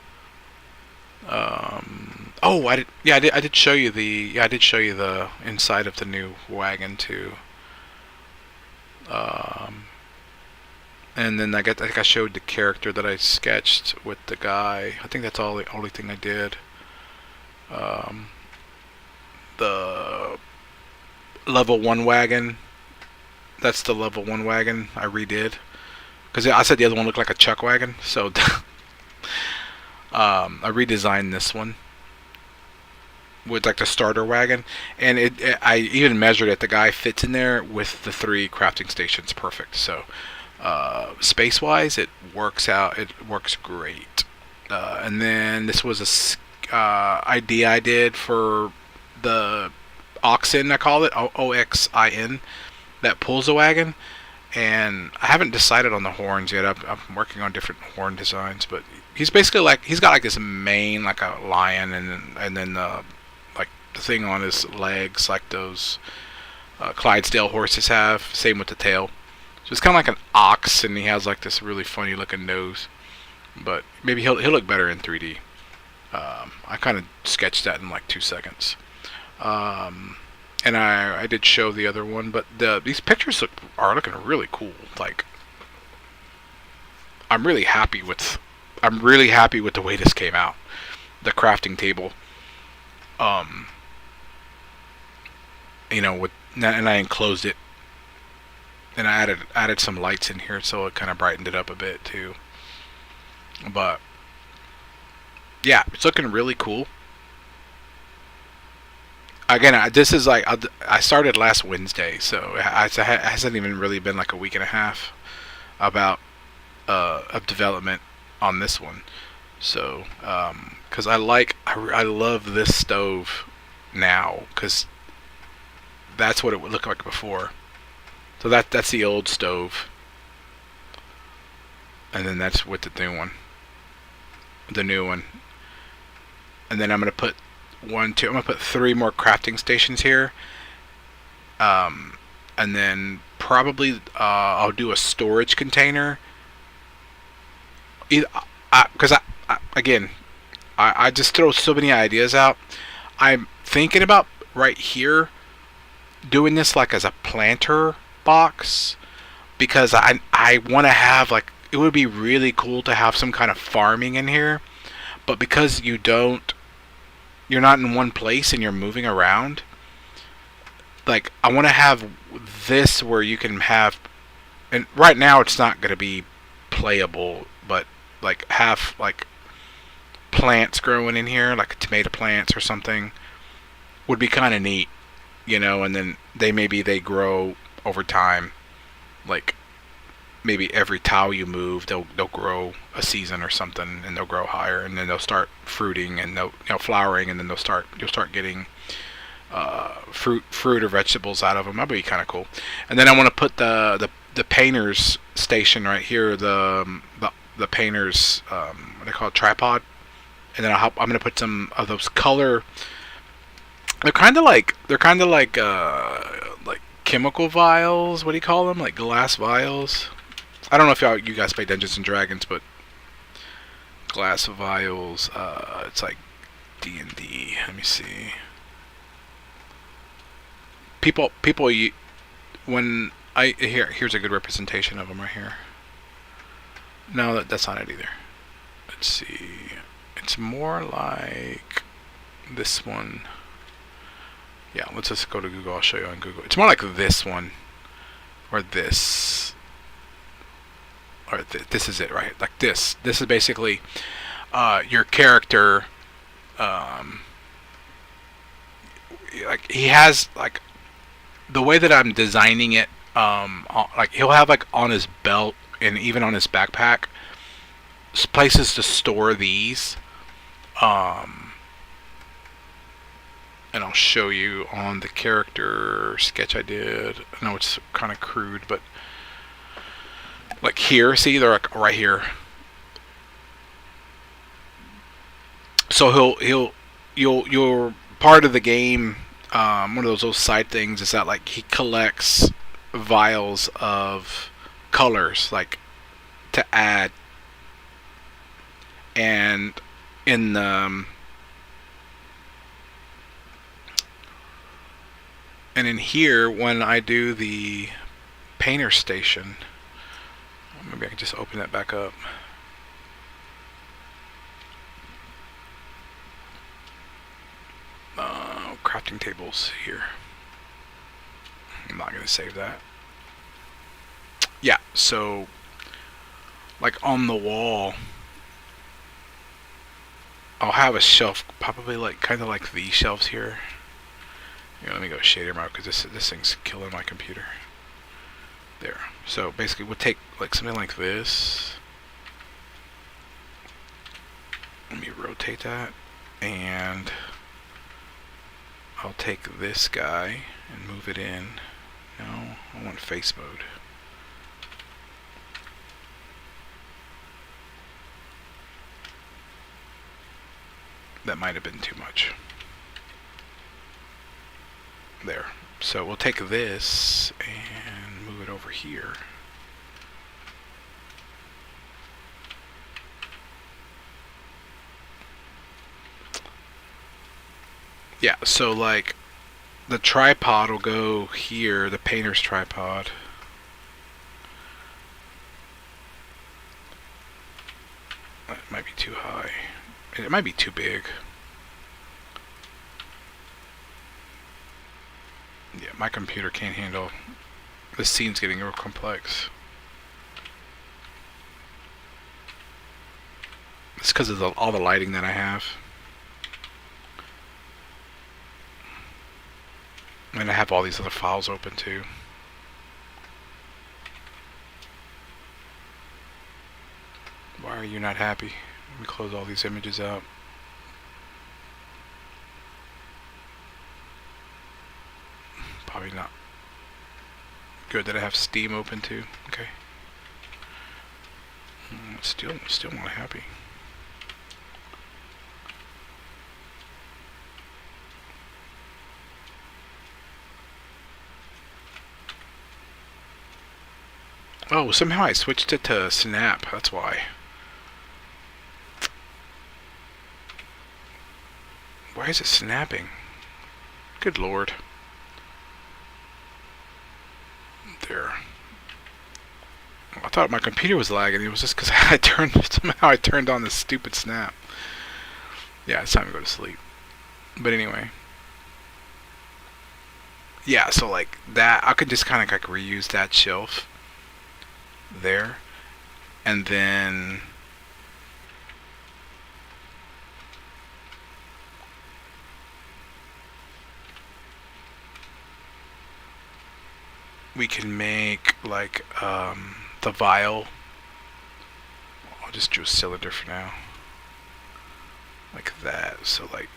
Oh, I did show you the inside of the new wagon too. And then I think I showed the character that I sketched with the guy. I think that's the only thing I did. The level 1 wagon. That's the level 1 wagon I redid. Because I said the other one looked like a chuck wagon. So I redesigned this one with like the starter wagon. And I even measured it. The guy fits in there with the 3 crafting stations perfect. So space wise, it works out. It works great. And then this was a idea I did for the oxen, I call it OXIN, that pulls a wagon. And I haven't decided on the horns yet. I'm working on different horn designs, but he's basically he's got like this mane like a lion, and then like the thing on his legs like those Clydesdale horses have. Same with the tail. So it's kind of like an ox, and he has like this really funny looking nose. But maybe he'll look better in 3D. I kind of sketched that in like 2 seconds. And I did show the other one, but these pictures are looking really cool. Like, I'm really happy with the way this came out. The crafting table. And I enclosed it, and I added some lights in here, so it kind of brightened it up a bit too. But yeah, it's looking really cool. Again, this is like I started last Wednesday, so it hasn't even really been like a week and a half about of development on this one. So because I love this stove now, because that's what it would look like before. So that's the old stove. and then that's with the new one. And then I'm gonna put I'm gonna put 3 more crafting stations here. And then probably I'll do a storage container. Because again, I just throw so many ideas out. I'm thinking about right here doing this like as a planter box, because I want to have, like, it would be really cool to have some kind of farming in here, but because you're not in one place and you're moving around, like, I want to have this where you can have, and right now it's not going to be playable, but like have like plants growing in here, like tomato plants or something, would be kind of neat, and then they grow over time, like maybe every tile you move, they'll grow a season or something, and they'll grow higher, and then they'll start fruiting, and they'll flowering, and then you'll start getting fruit or vegetables out of them. That'd be kind of cool. And then I want to put the painter's station right here, the painter's what they call it, tripod, and then I'm gonna put some of those color. They're kind of like chemical vials. What do you call them? Like glass vials. I don't know if you guys play Dungeons and Dragons, but glass vials. It's like D&D. Let me see. People, when here's a good representation of them right here. No, that's not it either. Let's see. It's more like this one. Yeah, let's just go to Google. I'll show you on Google. It's more like this one, or this, or this is it, right? Like this. This is basically your character. Like, he has, like, the way that I'm designing it. Like, he'll have, like, on his belt and even on his backpack places to store these. And I'll show you on the character sketch I did. I know it's kind of crude, but like here, see, they're like right here. So you're part of the game. One of those side things is that, like, he collects vials of colors, like, to add, and in and in here, when I do the painter station, maybe I can just open that back up. Crafting tables here. I'm not going to save that. Yeah, so like on the wall, I'll have a shelf, probably like kind of like these shelves here. Let me go shader mode, because this thing's killing my computer. There. So basically, we'll take like something like this. Let me rotate that, and I'll take this guy and move it in. No, I want face mode. That might have been too much. There. So we'll take this and move it over here. Yeah, so like the tripod will go here, the painter's tripod. That might be too high. It might be too big. Yeah, my computer can't handle. This scene's getting real complex. It's because of all the lighting that I have. And I have all these other files open too. Why are you not happy? Let me close all these images out. Probably not. Good that I have Steam open too. Okay. Still not happy. Oh, somehow I switched it to snap. That's why. Why is it snapping? Good lord. There. I thought my computer was lagging. It was just because somehow I turned on this stupid snap. Yeah, it's time to go to sleep. But anyway. Yeah, so like that, I could just kind of like reuse that shelf there, and then we can make like the vial. I'll just do a cylinder for now, like that. So like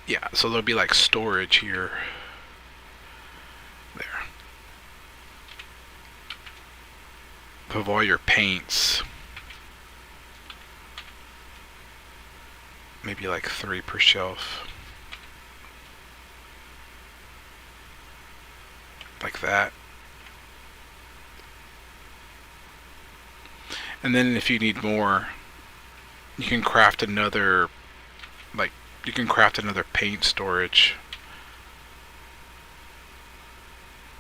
yeah, so there'll be like storage here. There. Of all your paints. Maybe like 3 per shelf. Like that. And then if you need more, you can craft another, like, you can craft another paint storage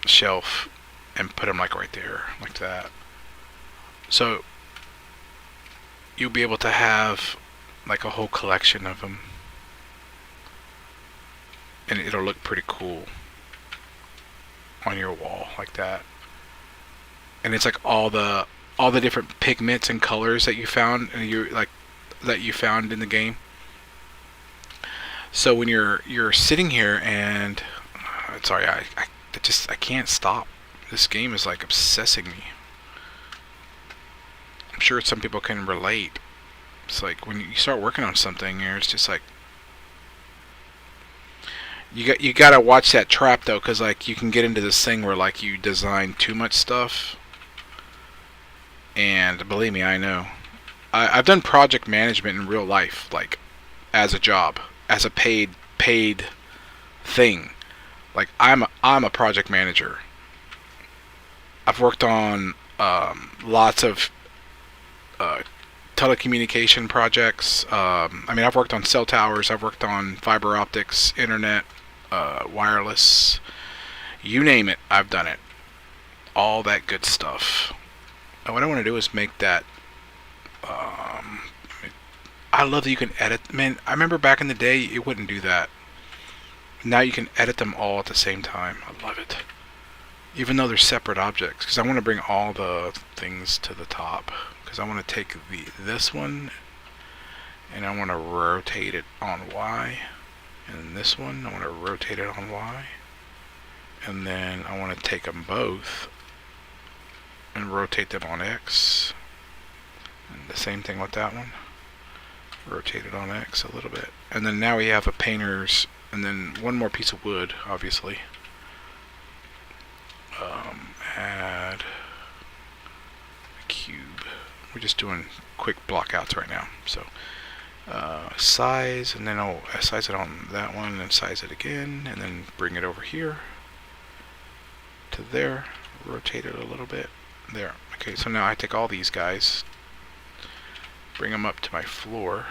shelf and put them like right there, like that. So you'll be able to have like a whole collection of them, and it'll look pretty cool on your wall like that. And it's like all the different pigments and colors that you found, and that you found in the game. So when you're sitting here and sorry, I can't stop. This game is like obsessing me. I'm sure some people can relate. It's like when you start working on something, it's just like you gotta watch that trap though, because like you can get into this thing where like you design too much stuff. And believe me, I know. I've done project management in real life, like as a job, as a paid thing. Like I'm a project manager. I've worked on lots of telecommunication projects. I mean, I've worked on cell towers. I've worked on fiber optics, internet, wireless. You name it, I've done it. All that good stuff. And what I want to do is make that. I love that you can edit. Man, I remember back in the day, it wouldn't do that. Now you can edit them all at the same time. I love it. Even though they're separate objects, because I want to bring all the things to the top. Because I want to take this one, and I want to rotate it on Y. And this one, I want to rotate it on Y. And then I want to take them both and rotate them on X. And the same thing with that one. Rotate it on X a little bit. And then now we have a painter's, and then one more piece of wood, obviously. Add a cube. We're just doing quick blockouts right now. So size, and then I'll size it on that one, and then size it again, and then bring it over here to there. Rotate it a little bit. There. Okay, so now I take all these guys, bring them up to my floor,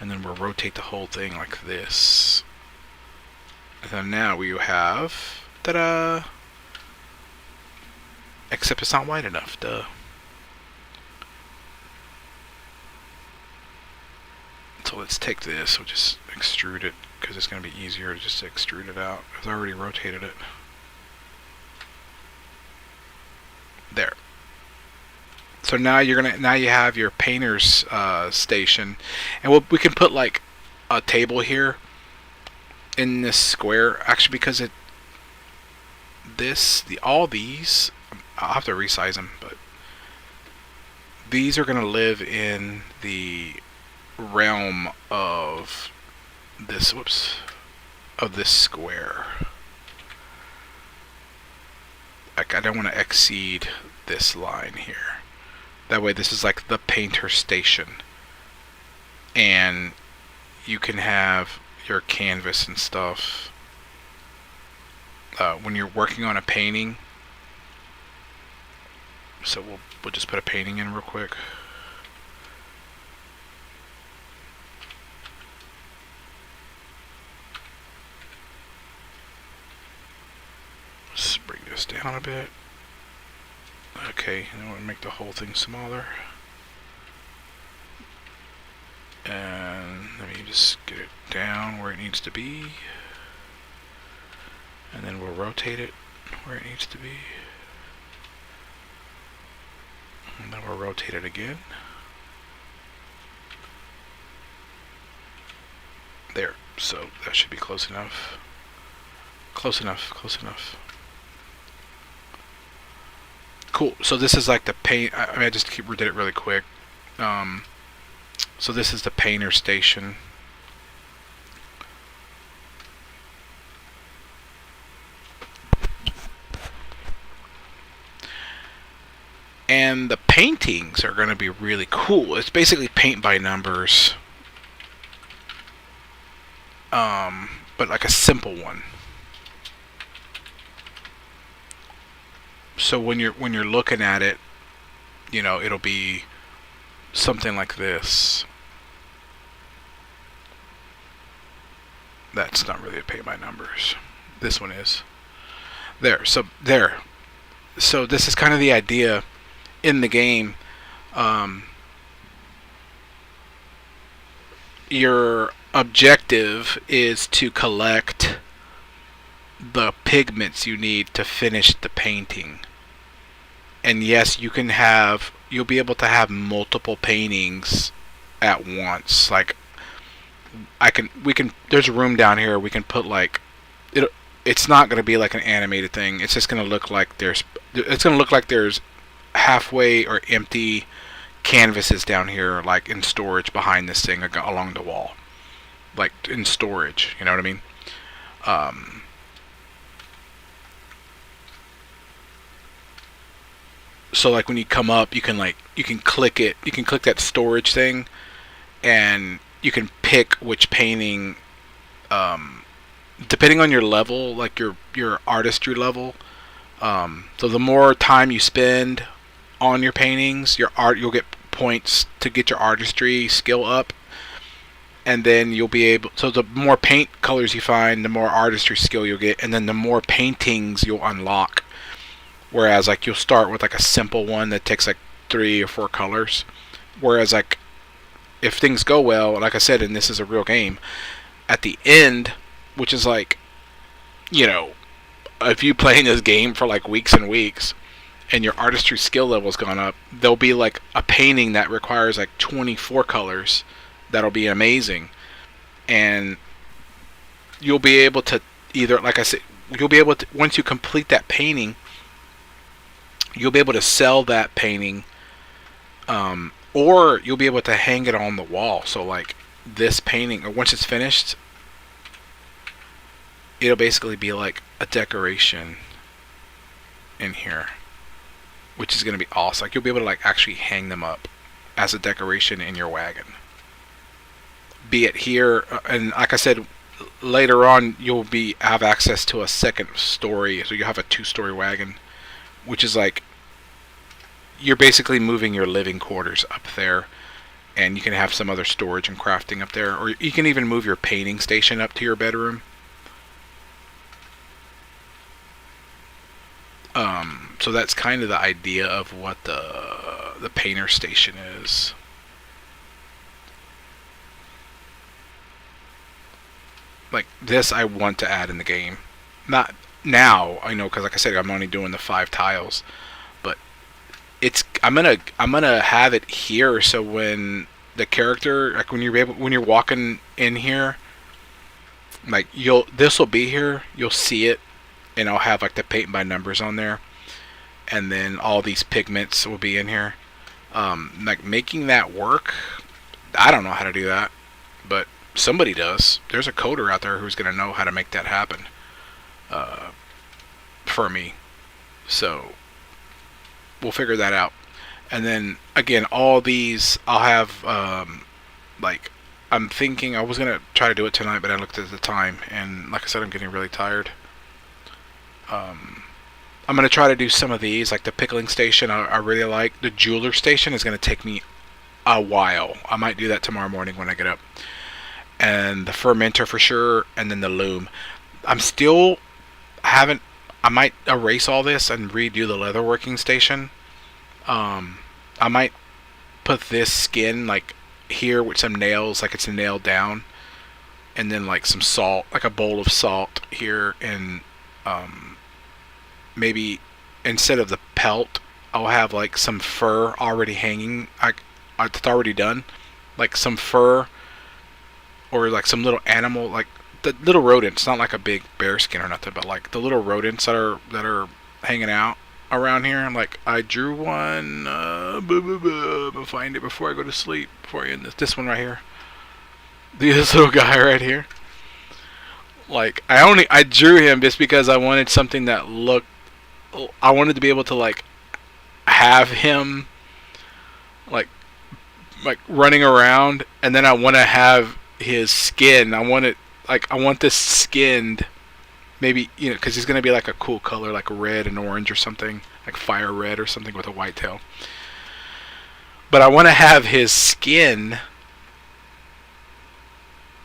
and then we'll rotate the whole thing like this. And then now we have, ta-da! Except it's not wide enough, duh. So let's take this, we'll just extrude it, because it's going to be easier to just extrude it out, because I already rotated it. There. So now you have your painter's station, and we can put like a table here in this square. Actually, because all these, I'll have to resize them, but these are gonna live in the realm of this. Whoops. of this square. Like, I don't want to exceed this line here. That way this is like the painter station. And you can have your canvas and stuff. When you're working on a painting. So we'll just put a painting in real quick. Let's bring this down a bit. Okay, and I want to make the whole thing smaller. And let me just get it down where it needs to be. And then we'll rotate it where it needs to be. And then we'll rotate it again. There, so that should be close enough. Close enough, close enough. Cool, so this is like the paint, I just did it really quick. So this is the painter station. And the paintings are going to be really cool. It's basically paint by numbers. But like a simple one. So when you're looking at it, you know, it'll be something like this. That's not really a paint by numbers. This one is. There. So there. So this is kind of the idea in the game. Your objective is to collect the pigments you need to finish the painting. And yes, you'll be able to have multiple paintings at once. Like there's a room down here we can put like it's not going to be like an animated thing. It's just going to look like there's halfway or empty canvases down here, like in storage behind this thing along the wall, like in storage, you know what I mean? So like when you come up, you can click it, you can click that storage thing, and you can pick which painting, depending on your level, like your artistry level. So the more time you spend on your paintings, you'll get points to get your artistry skill up, and then you'll be able. So the more paint colors you find, the more artistry skill you'll get, and then the more paintings you'll unlock. Whereas like you'll start with like a simple one that takes like 3 or 4 colors. Whereas like if things go well, like I said, and this is a real game, at the end, which is like, you know, if you playing this game for like weeks and weeks, and your artistry skill level's gone up, there'll be like a painting that requires like 24 colors that'll be amazing, and you'll be able to either, like I said, you'll be able to, once you complete that painting, you'll be able to sell that painting, or you'll be able to hang it on the wall. So like this painting, or once it's finished, it'll basically be like a decoration in here, which is going to be awesome. Like you'll be able to like actually hang them up as a decoration in your wagon. Be it here, and like I said, later on you'll have access to a second story, so you have a 2-story wagon, which is like you're basically moving your living quarters up there, and you can have some other storage and crafting up there, or you can even move your painting station up to your bedroom. So that's kind of the idea of what the painter station is. Like this I want to add in the game. Not now, I know, because like I said, I'm only doing the 5 tiles, but I'm gonna have it here, so when the character, like when you're walking in here, like this will be here, you'll see it, and I'll have like the paint by numbers on there, and then all these pigments will be in here. Like making that work, I don't know how to do that, but somebody does. There's a coder out there who's going to know how to make that happen uh, for me. So we'll figure that out. And then again, all these I'll have like I'm thinking I was gonna try to do it tonight, but I looked at the time, and like I said, I'm getting really tired. I'm gonna try to do some of these, like the pickling station. I really like the jeweler station. Is gonna take me a while. I might do that tomorrow morning when I get up. And the fermenter for sure, and then the loom. I'm still haven't. I might erase all this and redo the leatherworking station. I might put this skin like here with some nails, like it's nailed down, and then like some salt, like a bowl of salt here, and maybe instead of the pelt, I'll have like some fur already hanging. It's already done, like some fur or like some little animal, like the little rodents. Not like a big bear skin or nothing, but like the little rodents that are hanging out around here. Like I drew one. I'm gonna find it before I go to sleep. Before I end this one right here. This little guy right here. Like I drew him just because I wanted something that looked. I wanted to be able to like have him like running around, and then I want to have his skin. I want this skinned. Maybe, because he's going to be like a cool color, like red and orange or something, like fire red or something with a white tail. But I want to have his skin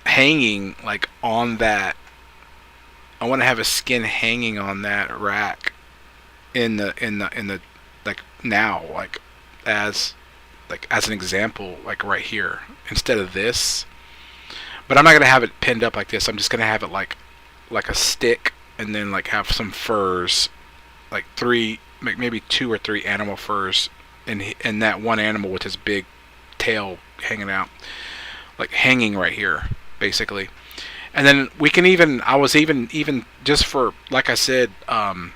hanging like on that. I want to have his skin hanging on that rack in the like now, as as an example, like right here instead of this. But I'm not going to have it pinned up like this. I'm just going to have it like a stick, and then like have some furs, like maybe 2 or 3 animal furs, and that one animal with his big tail hanging out, like hanging right here, basically. And then we can I was even just for, like I said, kind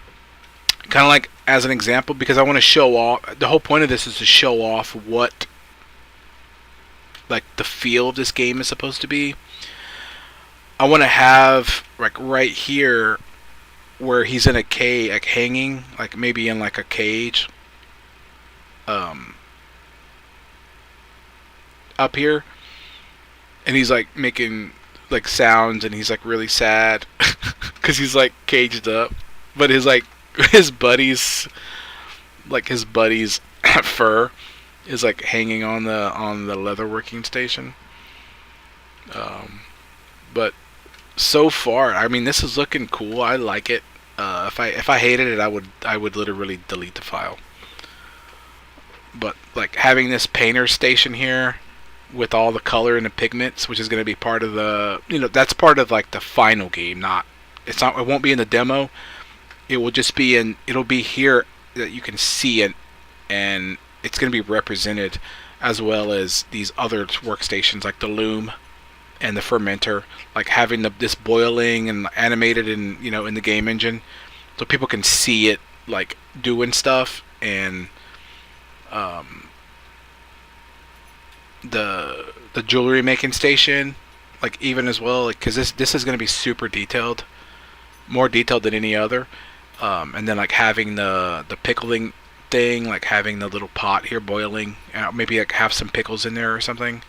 of like as an example, because I want to show off. The whole point of this is to show off what like the feel of this game is supposed to be. I want to have like right here where he's in a cage, like hanging, like maybe in like a cage, up here, and he's like making like sounds, and he's like really sad because he's like caged up, but his buddies fur is like hanging on the leatherworking station. But so far, I mean, this is looking cool. I like it. If I hated it, I would literally delete the file. But like having this painter station here with all the color and the pigments, which is going to be part of the, that's part of like the final game. It won't be in the demo. It will just be it'll be here that you can see it, and it's going to be represented, as well as these other workstations like the loom and the fermenter, like having this boiling and animated in the game engine, so people can see it like doing stuff. And the jewelry making station, like even as well, like because this is going to be super detailed, more detailed than any other. And then like having the pickling thing, like having the little pot here boiling, maybe like have some pickles in there or something,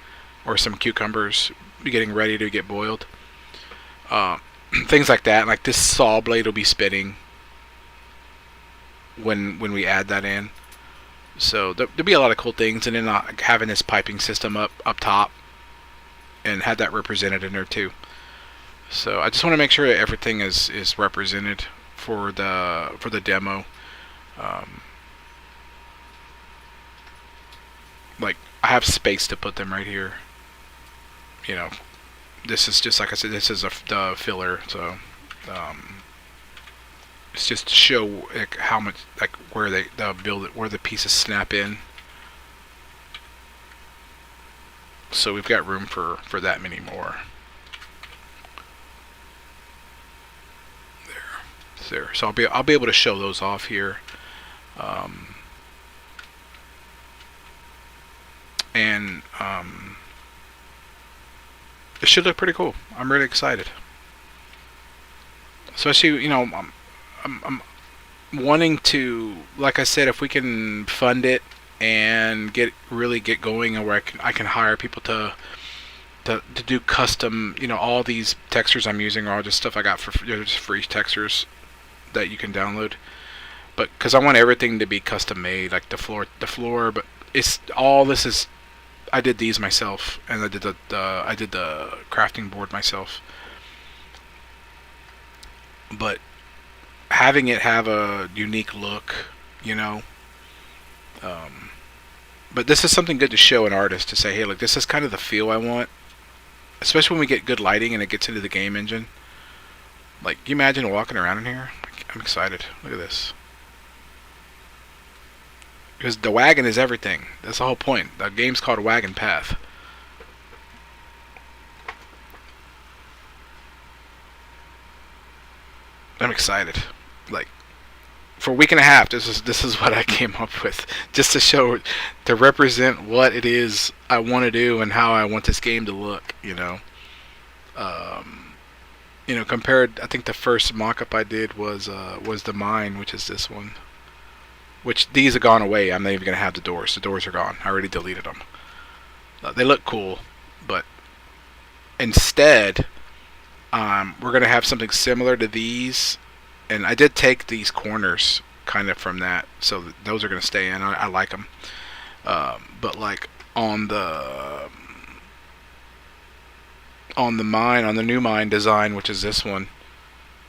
or some cucumbers getting ready to get boiled. Things like that. Like this saw blade will be spinning when we add that in. So there'll be a lot of cool things, and then having this piping system up top, and have that represented in there too. So I just want to make sure that everything is represented for the demo. Like I have space to put them right here. This is just, like I said, this is the filler, so it's just to show like how much, like where where the pieces snap in. So we've got room for that many more. There. So I'll be able to show those off here. It should look pretty cool. I'm really excited. Especially, I'm wanting to, like I said, if we can fund it and get going, and where I can hire people to do custom. All these textures I'm using are all just stuff I got for just free textures that you can download. But because I want everything to be custom made, like the floor, but it's all this is. I did these myself, and I did the crafting board myself. But having it have a unique look, you know. Um, but this is something good to show an artist to say, hey, look, this is kind of the feel I want, especially when we get good lighting and it gets into the game engine. Like, can you imagine walking around in here? I'm excited. Look at this. Because the wagon is everything. That's the whole point. The game's called Wagon Path. I'm excited. Like, for a week and a half, this is what I came up with, just to show, to represent what it is I want to do and how I want this game to look. Um, compared. I think the first mock-up I did was the mine, which is this one. Which these have gone away. I'm not even gonna have the doors. The doors are gone. I already deleted them. They look cool, but instead, we're gonna have something similar to these. And I did take these corners kind of from that, so those are gonna stay in. I like them, but like on the mine, on the new mine design, which is this one,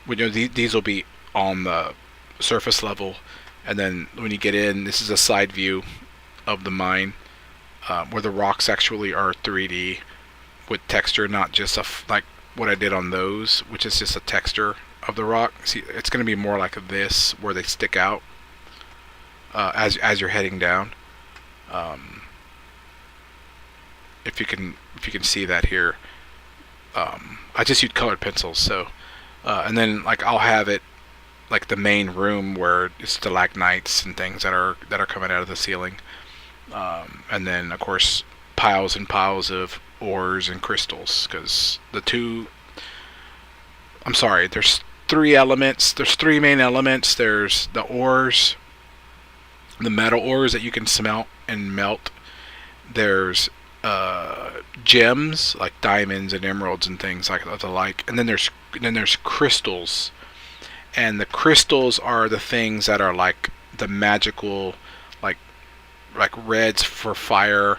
these will be on the surface level, and then when you get in, this is a side view of the mine, where the rocks actually are 3D with texture, not just like what I did on those, which is just a texture of the rock. See, it's going to be more like this, where they stick out as you're heading down. Um, if you can see that here, I just used colored pencils. So, and then like I'll have it like the main room where it's stalagmites and things that are coming out of the ceiling, and then of course piles and piles of ores and crystals, because I'm sorry, there's three elements. There's three main elements. There's the ores, the metal ores that you can smelt and melt. There's gems like diamonds and emeralds and things like the like. And then there's crystals, and the crystals are the things that are like the magical, like reds for fire,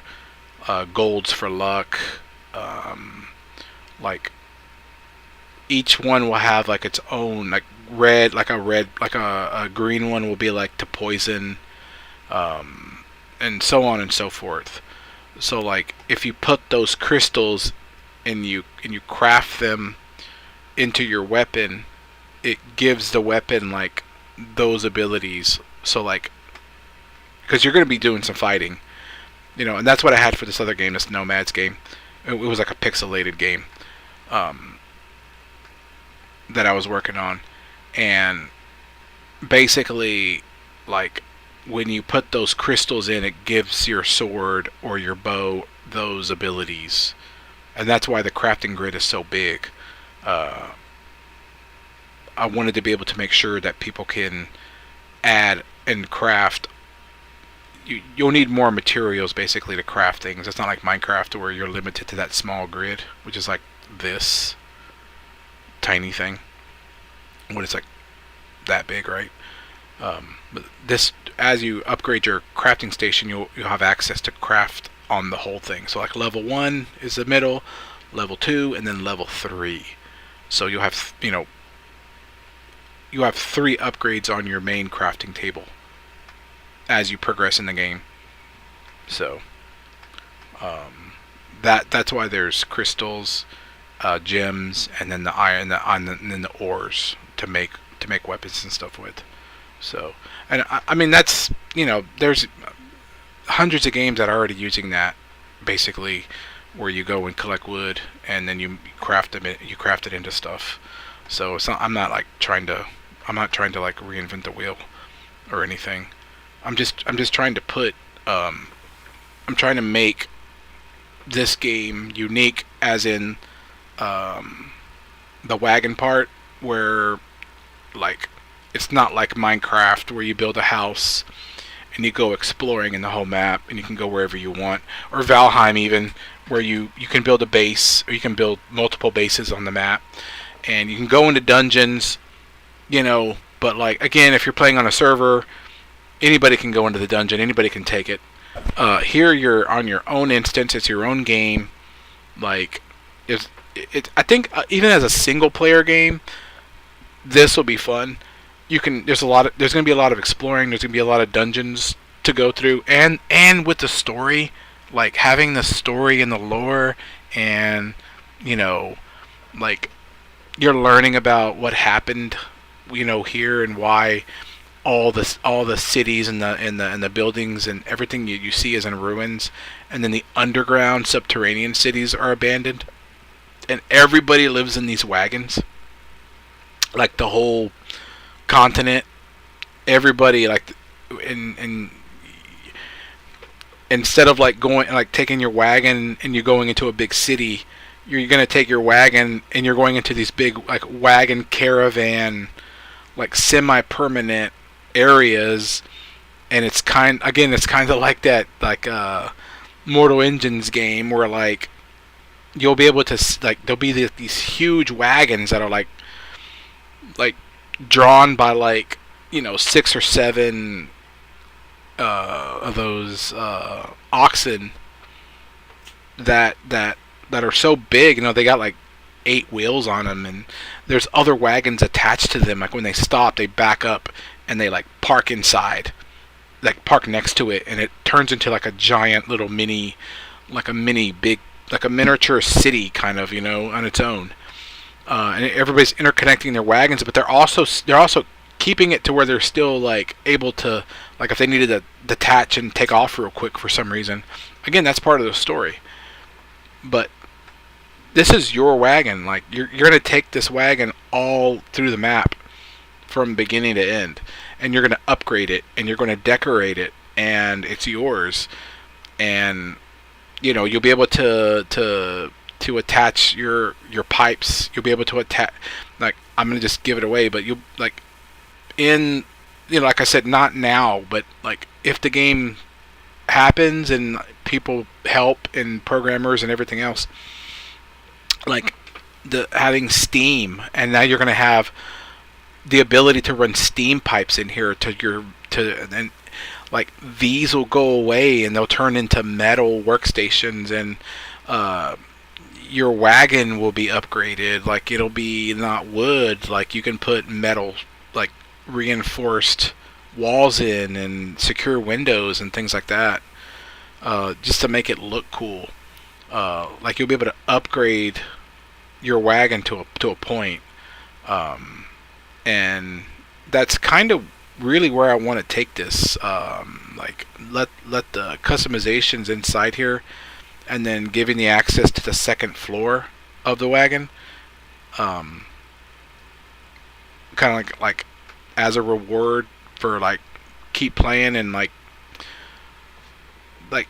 golds for luck, like each one will have like its own, like a green one will be like to poison, and so on and so forth. So like if you put those crystals and you craft them into your weapon, it gives the weapon like those abilities. So like, because you're going to be doing some fighting, and that's what I had for this other game, this Nomads game. It was like a pixelated game, that I was working on, and basically, like, when you put those crystals in, it gives your sword or your bow those abilities, and that's why the crafting grid is so big. I wanted to be able to make sure that people can add and craft. You'll need more materials basically to craft things. It's not like Minecraft where you're limited to that small grid, which is like this tiny thing. What it's like that big, right? But this, as you upgrade your crafting station, you'll have access to craft on the whole thing. So like level 1 is the middle, level 2, and then level 3. So you have 3 upgrades on your main crafting table as you progress in the game. So that's why there's crystals, gems, and then the iron, and then the ores to make weapons and stuff with. So, and I mean that's, there's hundreds of games that are already using that, basically, where you go and collect wood and then you craft it into stuff. So it's not, I'm not trying to like reinvent the wheel or anything. I'm just trying to put I'm trying to make this game unique, as in the wagon part, where like it's not like Minecraft where you build a house and you go exploring in the whole map and you can go wherever you want, or Valheim even, where you can build a base, or you can build multiple bases on the map and you can go into dungeons, but like again, if you're playing on a server, anybody can go into the dungeon, anybody can take it. Here you're on your own instance, it's your own game. Like I think even as a single player game, this will be fun. There's going to be a lot of exploring, there's going to be a lot of dungeons to go through, and with the story, like having the story and the lore, and like you're learning about what happened here, and why all the cities and the buildings and everything you see is in ruins, and then the underground subterranean cities are abandoned, and everybody lives in these wagons, like the whole continent. Everybody, like, and instead of like going, like taking your wagon and you're going into a big city, you're gonna take your wagon and you're going into these big like wagon caravan, like semi-permanent areas. And it's kind of like that, like Mortal Engines game, where like you'll be able to, like, there'll be these huge wagons that are like drawn by like 6 or 7 of those oxen that are so big. They got like 8 wheels on them, and there's other wagons attached to them. Like when they stop, they back up and they like park inside, like park next to it, and it turns into like a giant little mini, like a miniature city kind of, on its own. And everybody's interconnecting their wagons, but they're also keeping it to where they're still like able to, like if they needed to detach and take off real quick for some reason. Again, that's part of the story. But this is your wagon. Like you're gonna take this wagon all through the map from beginning to end, and you're gonna upgrade it, and you're gonna decorate it, and it's yours. And you'll be able to attach your pipes. You'll be able to attach, like, I'm gonna just give it away, but you'll, like, in like I said, not now, but like if the game happens and people help, and programmers and everything else, like having steam, and now you're gonna have the ability to run steam pipes in here and like these will go away and they'll turn into metal workstations, and your wagon will be upgraded. Like it'll be not wood, like you can put metal, like reinforced walls in, and secure windows and things like that, just to make it look cool. Like you'll be able to upgrade your wagon to a point, and that's kind of really where I want to take this. Like let the customizations inside here, and then giving the access to the second floor of the wagon, kind of like as a reward for like keep playing, and like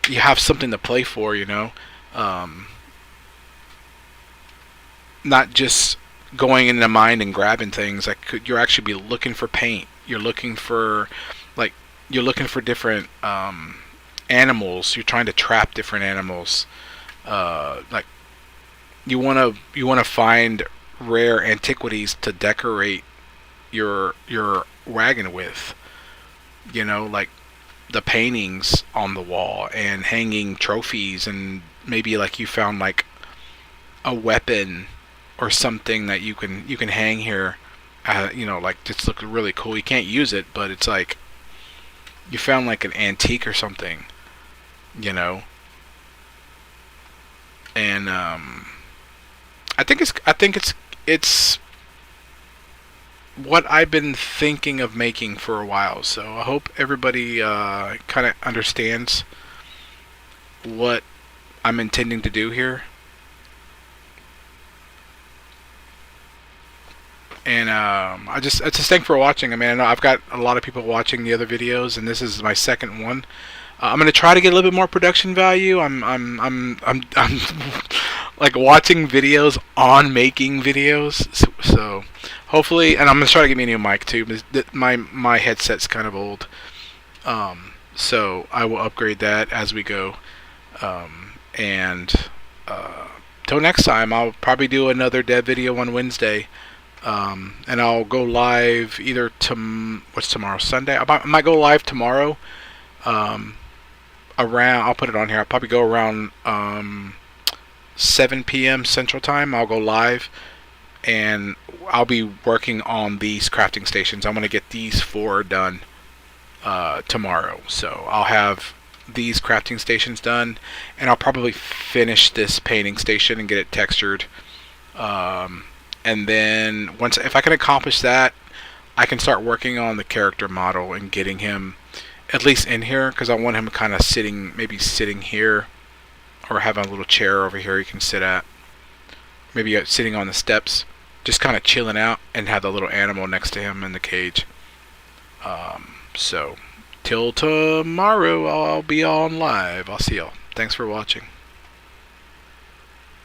you have something to play for, not just going in the mine and grabbing things. Like you're actually be looking for paint. You're looking for different animals. You're trying to trap different animals. Like you wanna find rare antiquities to decorate your wagon with. Like the paintings on the wall and hanging trophies, and maybe like you found like a weapon or something that you can hang here. Like this looks really cool. You can't use it, but it's like you found like an antique or something, And I think it's what I've been thinking of making for a while. So I hope everybody kind of understands what I'm intending to do here. And I just thank for watching. I mean, I know I've got a lot of people watching the other videos, and this is my second one. I'm gonna try to get a little bit more production value. I'm like watching videos on making videos. So hopefully, and I'm gonna try to get me a new mic too. My headset's kind of old, so I will upgrade that as we go. And till next time, I'll probably do another dev video on Wednesday. And I'll go live either what's tomorrow, Sunday. I might go live tomorrow. Around, I'll put it on here. I'll probably go around 7 p.m. Central Time. I'll go live, and I'll be working on these crafting stations. I'm gonna get these 4 done tomorrow. So I'll have these crafting stations done, and I'll probably finish this painting station and get it textured. And then if I can accomplish that, I can start working on the character model and getting him at least in here, because I want him kind of maybe sitting here, or having a little chair over here he can sit at. Maybe sitting on the steps, just kind of chilling out, and have the little animal next to him in the cage. So till tomorrow, I'll be on live. I'll see y'all. Thanks for watching.